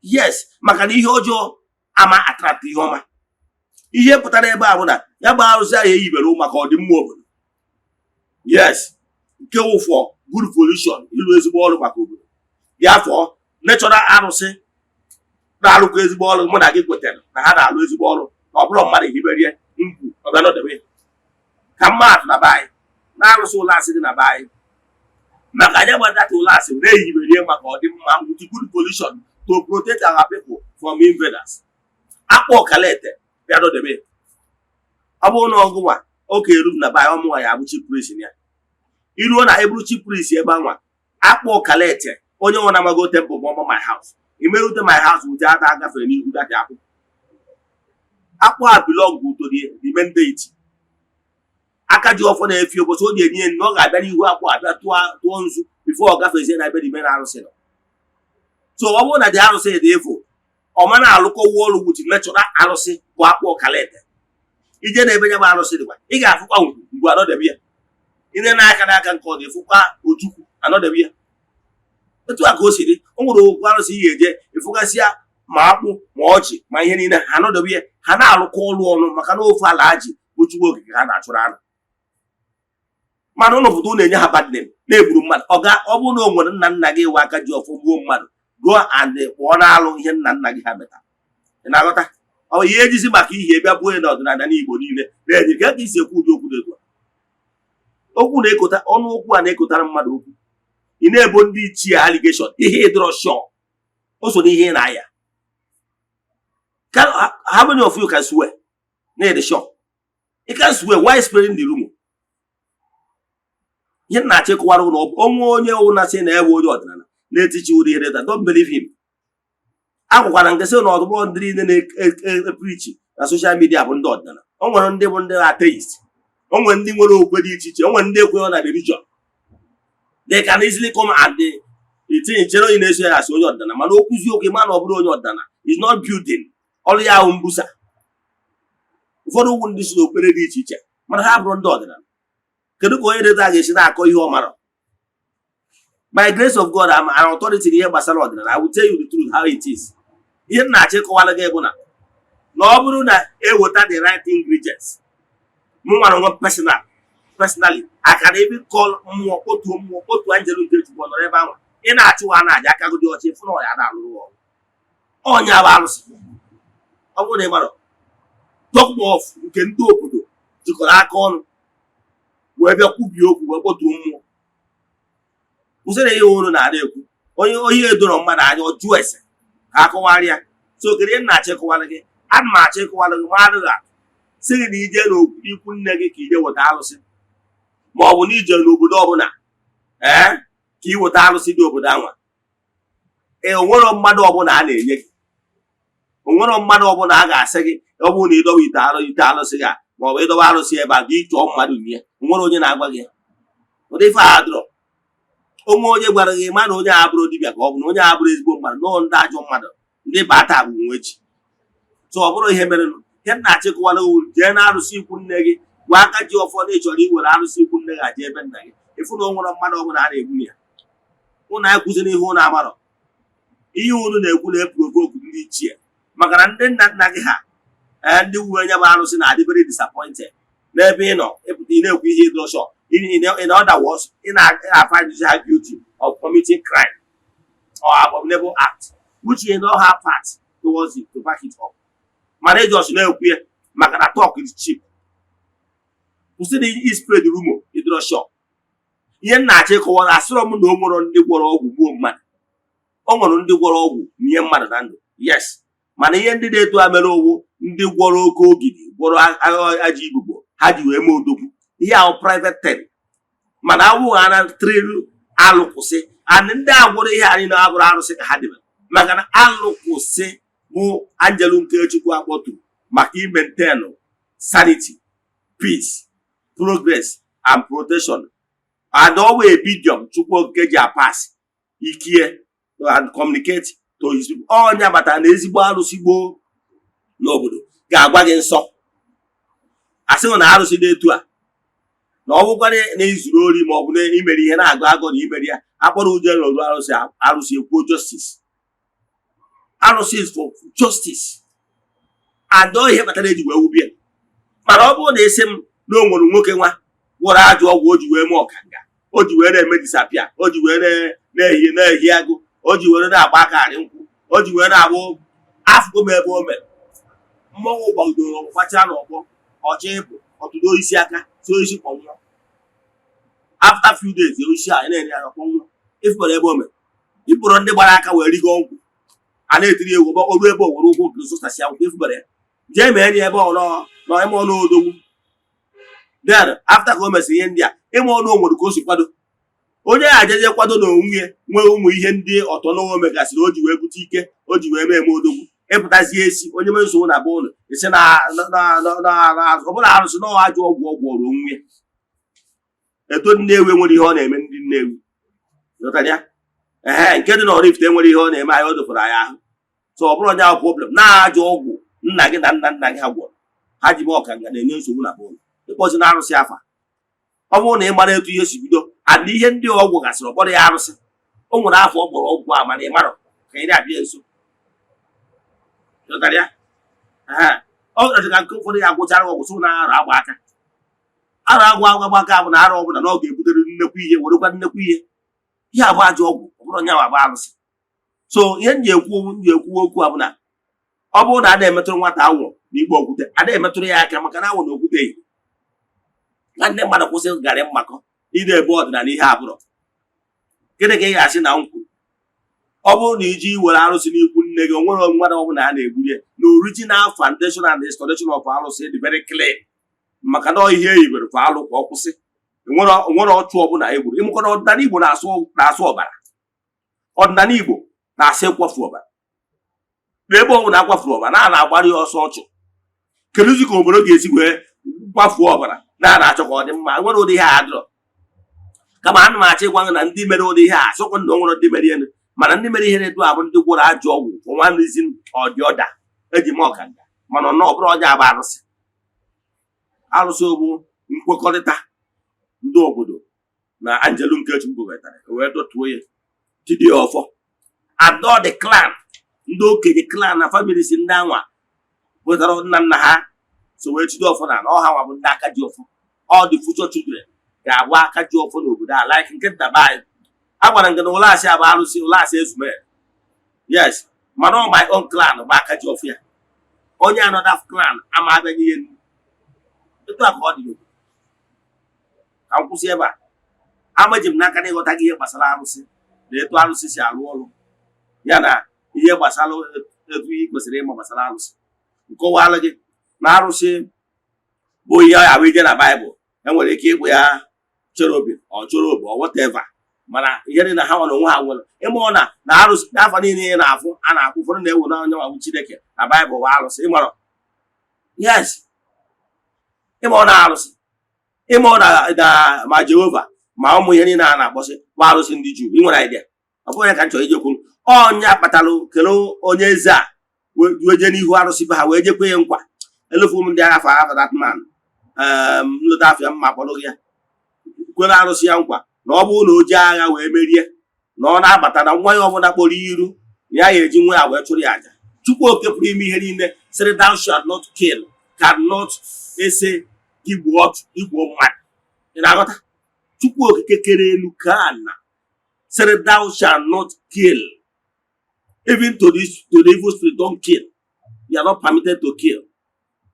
Yes, maka na ihe ọjọọ ama attract ihe ọma. Ihe pụtara ebe a bụ na ya bụ arụsị ahụ eyibere maka ọdịmma obodo. Yes, nke ụfọ good pollution, ịlụ ezigbo ọrụ maka obodo. Ya fọ natural arụsị na-alụkọ ezigbo ọrụ, mụ na gị kwetara na ha na-alụ ezigbo ọrụ, na ọ bụrụ mmadụ hiberie nkwu ọbịa n'ọdebe ka mmadụ na be anyị na-arụsị ụlọ asị dị na be anyị. Maka anyị gbadata ụlọ asị were ehiberie maka ọdịmma with good pollution to protect our people from invaders. Akpọ ọkalete bịa n'ọdebe. Ọ bụrụ na ọgụnwa oke eru na be anyị, ọmụnwa ya abụ chief priest ya. Iruo na eburu chief priest ebe anwa, akpọ ọkalete onye nwe na-amago temple bụ ọma my house. Imerute my house wute aka agafere n'ihu dati akpụ. Akpụ a belong to the main deity. Aka ji ọfọ na-efi ụbọchị o ji enye na ọ ga-abịa n'ihu akpụ abịa tụọ nzu bifo ọ gafezie na ebe dị na arụsị nọ. So ọ bụrụ na dị arụsị dị efu, ọma na-alụkọ ọrụ with natural arụsị bụ akpụ ọkalete. Ije na ebe ya bụ arụsị dịkwa, ị ga-afụkwa ngwu anọdebe ya. Ine n'aka n'aka nke ọ ga-efukwa ojukwu anọdebe ya. Etu a ka o si dị, o nwere okwu arụsị ị ga-eje efukasịa ma akpụ ma ọchị ma ihe niile ha anọdebe ya, ha na-alụkọ ọrụ ọnụ maka na ofe ala ji bụ Chukwu okike ha na-achụrụ anụ. Mana ụlọ foto na-enye ha bad name, na-egburu mmadụ. Ọ bụrụ na o nwere nna nna gị iwe aka ji ọfọ gbuo mmadụ, go and kpọọ na-alụ ihe nna nna gị ha meta. Ị na-aghọta? Ọ ihe ejizi maka ihe bịa buo na ọdịnala n'Igbo niile na-enye ka isi ekwu ụdị okwu dị etu a. Okwu na-ekota ọnụ okwu a na-ekotara mmadụ okwu. Ị na-ebo ndị ichie allegation ihe ịdọrọ shọ, o so n'ihe ị na-aya. How many of you can swear? Na the shop. You can swear. Why spreading the rumor? You na check what onye una say na ewe onye ọdịnala na-etichi ụdị ihe that. Don't believe him. Akwụkwara nke sị na ọdụgbọ ndị na-preach na social media bụ ndị ọdịnala. O nwere ndị bụ ndị atheist. O nwere ndị nwere okwe dị iche iche. O nwere ndị ekweghị na religion. They can easily come and they chere onye na-eso ya asị onye ọdịnala, mana okwuzi okwu ma na ọ bụrụ onye ọdịnala is not building. Ọrụ ya ahụ mbusa. Ụfọdụ ugwu ndị si n'okpere dị iche iche mana ha bụrụ ndị ọdịnala. Kedu ka onye deta ga-esi na-akọ ihe ọ mara? By grace of God, I'm an authority in ihe gbasara ọdịnala. I will tell you the truth how it is. Ihe na-achọ ịkọwara gị bụ na ọ bụrụ na eweta the right ingredients, mụ nwere onwe personally, I can even call mmụọ otu angel nke Chukwu nọrọ ebe ahụ. Ị na-achụwa na-aja aka gị dị ọcha ịfụ na ọ ya na-alụrụ ọrụ. Onye bụ arụsị. Ọ bụrụ na ị mara Ogbuefi nke ndị obodo jikọrọ aka ọnụ wee bịa kwubie okwu wee kpọtuo mmụọ. Usoro ihe unu na-ada ekwu onye edoro mmadụ anya ọjụ ese ka akọwarị ya. So kedu na-achịkọwara gị? Ana m achịkọwara gị ma adịghị atụ sị gị na ije n'ikwu nne gị ka ije weta arụsị, ma ọ bụ na ije n'obodo ọbụla ka ị weta arụsị dị obodo anwa. Onwere mmadụ ọbụla a na-enye gị, onwere mmadụ ọbụla a ga-asị gị ọ bụrụ na ịdọwa ite arụsị gị ma ọ bụ ịdọwa arụsị ebe a gị chọọ mmadụ nye. Onwere onye na-agwa gị ụdị ife a dụrọ. Onwe onye gwara gị ma na onye a bụrụ dibịa ka ọ bụ na onye a bụrụ ezigbo mmadụ, nọọ ndị ajọ mmadụ ndị bata bụ nwechi. So ọ bụrụ ihe mere ihe na-achịkọwara uru jee na arụsị ikwu nne gị gwa aka ji ọfọ na ịchọrọ iwere arụsị ikwu nne gị aja ebe nna gị ịfụ na o nwere mmadụ ọbụla a na-egbu ya. Ụnụ ekwuzina ihe ụnụ amarọ. Ihe unu na-ekwu na-eprovoke ndị ichie maka na ndị nna nna gị ha ndị wuwe nya bụ arụsị na-adị very disappointed n'ebe ị nọ ịpụta ị na-ekwu ihe ịdọ shọ. In other words, ị na-find yourself guilty of committing crime or abominable act which you don't have part towards it to back it up. Managers na-ekwu ya maka na talk is cheap. Kwụsị na i spread rumor ịdọrọ adịrọ shọ ihe nna-achọ ịkọwara asịrọ m na o nwere ndị gwọrọ ọgwụ gbuo mmadụ o nwere ndị gwọrọ ọgwụ nye mmadụ na ndụ yes mana ihe ndị na-eto a mere owu ndị gwọrọ oke ogidi gwọrọ aja igbugbo ha ji wee mee odogwu ihe ahụ private ten mana awụghị ana trilu alụkwụsị and ndị a gwọrọ ihe anyị na-abụrụ arụsị ka ha dịbe maka na alụkwụsị bụ Angelu nke Chukwu akpọturu maka imentenụ sanity peace progress and protection and always medium Chukwu okike ji apas ikie and communicate to his people onye batara na ezigbo arụsị gboo n'obodo ga-agwa gị nsọ asịghị na arụsị dị etu a na ọ bụkwa na izuru ori ma ọ bụ na imere ihe na-agụ agụ na imere ya akpọrọ ụjọ n'ọrụ arụsị ekwuo justice arụsị is for justice and ihe kpatara eji wee wubie mana ọ bụrụ na esi m na o nwere nwoke nwa gwọrọ ajọ ọgwụ o ji wee mee ọkanga o ji wee na-eme disapia o ji wee na-ehi agụ o ji were na-agba aka arị nkwụ o ji were na-agbụ afụgo m ebe o mere mmọnwụ gbagidoro gbacha n'ọgbọ ọcha ịpụ ọtụdo isi aka so isi kpọnwụọ after few days isi a na-enye ya kpọnwụọ ịfụrụ ebe o mere ịpụrụ ndị gbara aka wee rigo nkwụ a na-etiri egwu oru ebe o were ụkwụ nke sụsasị akwụkwọ ịfụbara ya jee mee enyi ebe ime ọnụ odogwu then after ka o mesịrị ihe ndị a ime ọnụ o nwere ka o si kwado onye a jeje kwado na onwe ya nwee ụmụ ihe ndị ọtọ n'onwe megasịrị o ji wee bute ike o ji wee mee odogwu ịpụtazie esi onye mere nsogbu na be ụlọ esi na ọbụla arụsị na ajụ ọgwụ ọrụ onwe ya eto Nnewi nwere ihe ọ na-eme ndị Nnewi nke dị na Oraifite nwere ihe ọ na-eme anyị o dofere anyị ahụ so ọ bụrụ onye ahụ problem na-ajụ ọgwụ nna gị na nna gị ha gwọrọ ha ji mee ọkanga na-enye nsogbu na be ụlọ ịkpọzi na arụsị afa ọ bụrụ na ị mara etu ihe si bido adị ihe ndị ọgwụ gasịrị ọkpọrọ ya arụsị o nwere afọ ọ kpọrọ ọgwụ a mana ị mara ka ị na-abịa nso ọ ka nke ụfọdụ ya agwụchara ọgwụ so na-arụ agba aka arụ agba aka bụ na arụ ọbụla na ọ ga-ebutere nnekwu ihe werekwa nnekwu ihe abụ ajọ ọgwụ ọ bụrụ nya bụ arụsị so ihe m ji ekwu okwu a bụ na ọ bụrụ na a na-emetụrụ nwata anwụ na igbe okwute a na-emetụrụ ya aka maka na anwụ na okwute yi na ndị mmadụ kwụsị garị mmakọ ide ebe ọdịnala ihe abụrụ gịnị ka ị ga-asị na nkwụ ọ bụrụ na iji were arụsị n'ikwu nne gị onwere mmadụ ọbụla a na-egburi na original foundation and installation of arụsị dị very clear maka na ihe e yibere for alụ ka ọ kwụsị nwere ọchụ ọbụla egburu ịmụkọ na ọdịnala Igbo na-asụ ọbara ọdịnala Igbo na-asị ịkwafu ọbara n'ebe ọbụla akwafuru ọbara na-agbara ya ọsọ ọchụ kedụzi ka obodo ga-esi wee kwafuo ọbara na-achọ ka ọ dị mma nwere ụdị ihe a adịrọ kama ana m achọ ịgwa na ndị mere ụdị ihe a asọkwa na nwere ndị mere ihe mana ndị mere ihe na-edu abụ ndị gwọrọ ajọ ọgwụ nwanezi ọdị ọda eji m ọkanga mana ọ bụrụ ọja abụ arụsị ogbu nkwekọrịta ndị obodo na Angelu nke Chukwu wetara wee dọtuo ya tidi ọfọ adọ the clan ndị okenye clan na family si ndị anwa wetara nna ha so wee tidi ọfọ na ọha nwa bụ ndị aka ji ọfọ all the future children ga-agba aka ji ọfọ n'obodo a like nke nna be anyị a gwara nke na ụlọasị abụ arụsị ụlọasị ezume yes mana ọ my own clan gba aka ji ọfọ ya onye another clan ama abịanye ihe etu a ka ọ dị n'obodo ka m kwụsị ebe a amaji m n'aka na ịghọta gị ihe gbasara arụsị na etu arụsị si arụ ọrụ ya na ihe gbasara etu ị kwesịrị ịma gbasara arụsị nkọwalụ gị na arụsị bụ ihe ahụ ije na Baịbụl enwere ike ịkpụ ya cherubim ọ chorobu ọ whatever mana ihe dị na ha nwere onwe ha nwere ịmụọ na arụsị n'afọ niile ị na-afụ a na-akwụ ụfọdụ na-ewu na onye nwawu Chineke na Baịbụl bụ arụsị ịmara yes ịmụọ na arụsị ịmụọ na ma Jehova ma ụmụ ihe niile a na-akpọsị bụ arụsị ndị Juu ị nwere idea ọ bụghị ya ka m chọrọ ije kwuru ọnya kpatara kele onye eze a wee jee n'ihu arụsị be ha wee jekwe ya nkwa elufu m ndị agha fa that man nlụta afịa mma kpọrọ ya kwere arụsị ya nkwa na ọ bụrụ na o jee agha wee merie na ọ na-abata na nwa ya ọbụla kpọrọ iru na ya ga-eji nwa ya wee chụrụ ya aja Chukwu oke pụrụ ime ihe niile sịrị thou shalt not kill cannot ese igbuo mmadụ ị na-aghọta Chukwu okike kere elu ka ana sịrị thou shalt not kill even to the evil spirit don't kill you are not permitted to kill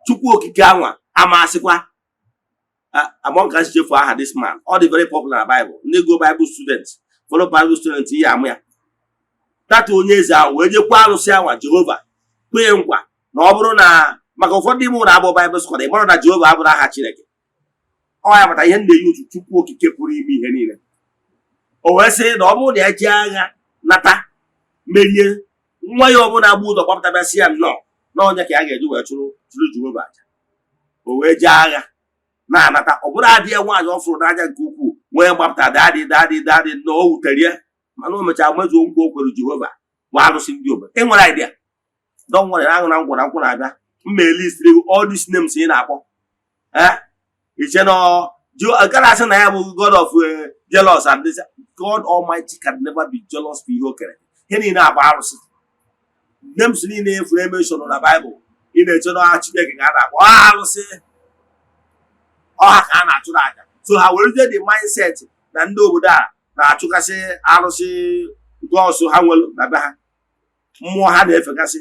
Chukwu okike anwa amasịkwa among us for this man, all the very popular Bible. They go Bible students, follow Bible students here. That onye eze ahụ wee jekwa arụsị anwa Jehova kwee nkwa na ọ bụrụ na maka ụfọdụ ime ụlọ abụ Bible scholar ịmara na Jehova abụrụ aha Chineke. Ọ ya bata ihe ndị yi Chukwu okike pụrụ ime ihe niile. O wee sị na ọ bụrụ na ya ji agha nata merie nwa ya ọbụla gbu ụzọ gbapụtabasị ya nnọọ na onye ka ya ga-eji wee chụrụ Jehova aja. O wee jee agha na-anata ọ bụrụ adị ya nwaanyị ọ fụrụ n'anya nke ukwuu nwee gbapụta dadị na o wutere ya mana o mechara mezuo nkwa o kwere Jehova bụ arụsị ndị obodo. E nwere idea don nwere aṅụ na ngwara nkwụ na-abịa mma elistri all these names ị na-akpọ iche na gara asị na ya bụ God of jealous and this God Almighty can never be jealous for ihe o kere. Ihe niile abụ arụsị. Names niile efuru emenshọn na Bible ị na-eche na Chineke ga na-akpọ arụsị ọha ka a na-achụrụ aja. So ha werezie the mindset na ndị obodo a na-achụkasị arụsị gods ha nwere na be ha mmụọ ha na-efekasị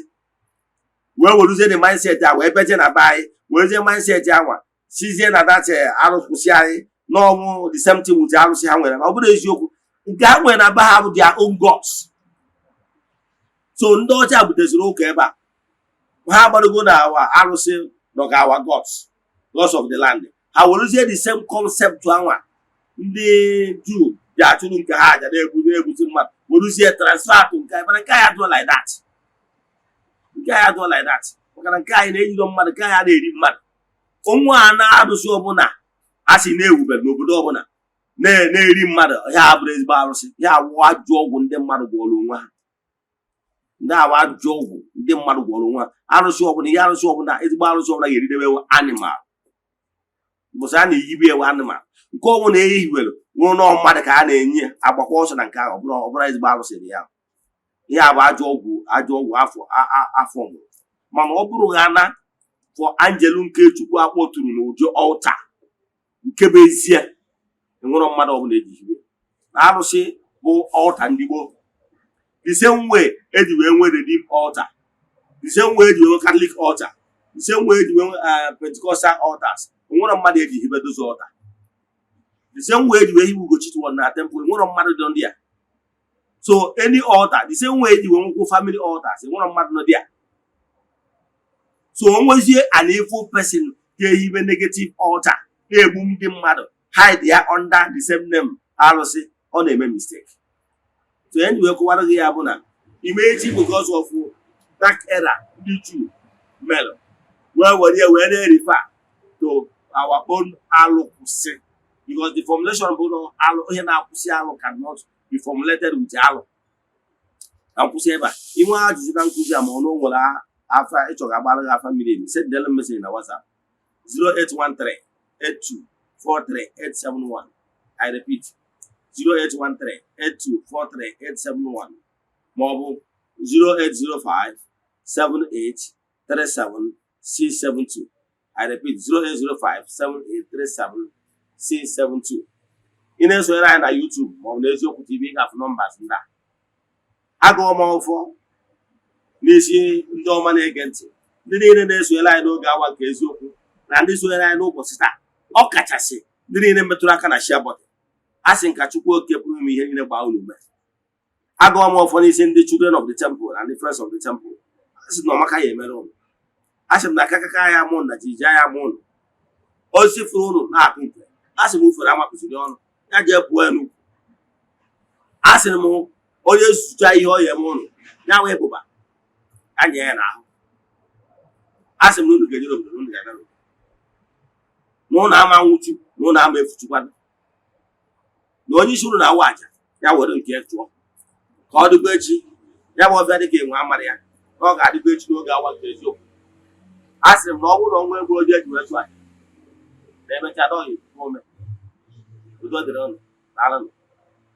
wee werezie the mindset a wee beje na be anyị werezie mindset anwa sizie na dache arụsị anyị n'ọnwụ the same thing with arụsị ha nwere. Ọ bụrụ eziokwu nke ha nwere na be ha bụ their own gods. So ndị ọcha buteziri ụka ebe a ha gbadogo na arụsị nọ ka our gods of the land. Ha werezie the same concept anwa ndị Juu ji achụrụ nke ha aja na-ebuzi mmadụ werezie transfer to nke anyị mana nke anyị adụọ like that. Nke anyị adụọ like that maka na nke anyị na-ejidọ mmadụ nke anyị a na-eri mmadụ. Onwe a na-arụsị ọbụla a sị na-ewube n'obodo ọbụla na-eri mmadụ ya abụrụ ezigbo arụsị. Ya awụ ajọ ọgwụ ndị mmadụ gwọrọ onwe ha. Ndị awụ ajọ ọgwụ ndị mmadụ gwọrọ onwe ha. Arụsị ọbụla ihe arụsị ọbụla ezigbo arụsị ọbụla ga-eridebe animal bụsị a na-eyibe ewe animal. Nke ọbụla ehiwere nwụrụ n'ọ mmadụ ka a na-enye agbakwa ọsọ na nke ahụ ọbụla ezigbo arụsị dị ya. Ihe a bụ ajọ ọgwụ afọ mụrụ. Mana ọ bụrụ ha na for angelu nke Chukwu akpọtụrụ n'ụdị ọlta nke bụ ezie enwere mmadụ ọbụla ejihiwe na arụsị bụ ọlta ndị gboo. The same way eji wee nwee redeem altar, the same way eji wee Catholic altar, the same way eji wee Pentecostal altars. Enwere mmadụ ejihibe dozo altar. The same way eji wee hiwe ugochitubelu na temple enwere mmadụ dị ndị a. So any altar the same way eji wee nwekwu family altars enwere mmadụ nọ dị a. So onwezie an evil person ga-ehibe negative altar na-egbu ndị mmadụ hide ya under the same name arụsị ọ na-eme mistake. So enyi wee kọwara gị ya bụ na imeji because of dark era ndị Juu mere wee na-refer to our own alụkwụsị because the formulation bụ alụ ihe na-akwụsị alụ cannot be formulated with alụ. Akwụsị ebe a inwe ajụjụ na nkụzi a ma ọ nwere afa ịchọga agbara gị afa mmiri emi send them message na WhatsApp 0813-8243-871. I repeat 0813-8243-871 maọbụ 0805-7837-672. I repeat 0805-7837-672. Ị na-esonyere anyị na YouTube maọbụ na Eziokwu TV ị ga-afụ nọmbas ndị a. Agụọ m ọfọ n'isi ndị ọma na-ege ntị ndị niile na-esonyere anyị n'oge awa nke eziokwu na ndị sonyere anyị n'ụbọchị taa ọ kachasị ndị niile metụrụ aka na share button. A sị nka Chukwu oke pụrụ ime ihe niile gbaa unu mee. Agụọ m ọfọ n'isi ndị children of the temple and the friends of the temple. A sị na ọmaka ya emere ụnụ. A sị m na akakaka ya mụ na jiji ya mụ ụnụ osi fụrụ ụnụ na-akụ nke. A sị m ufere amakụsiri ọnụ ya jee pụọ ya n'ukwu. A sị m onye zụcha ihe ọ ya eme ụnụ ya wee bụba anya ya n'ahụ. A sị m na unu ga-ejere obodo unu ga-aga n'obodo n'ụlọ ama nwụchu na ụlọ ama efuchukwana na onye isi unu na-awa aja ya were nke tụọ ka ọ dịgo echi ya bụ ọbịa dịka enwe amara ya na ọ ga-adịgo echi n'oge awa nke eziokwu. A sị m na ọ bụrụ na ọnwa ego oji eji wee chụ aja na emecha dọghị ome udo dịrị ọnụ na alụnụ.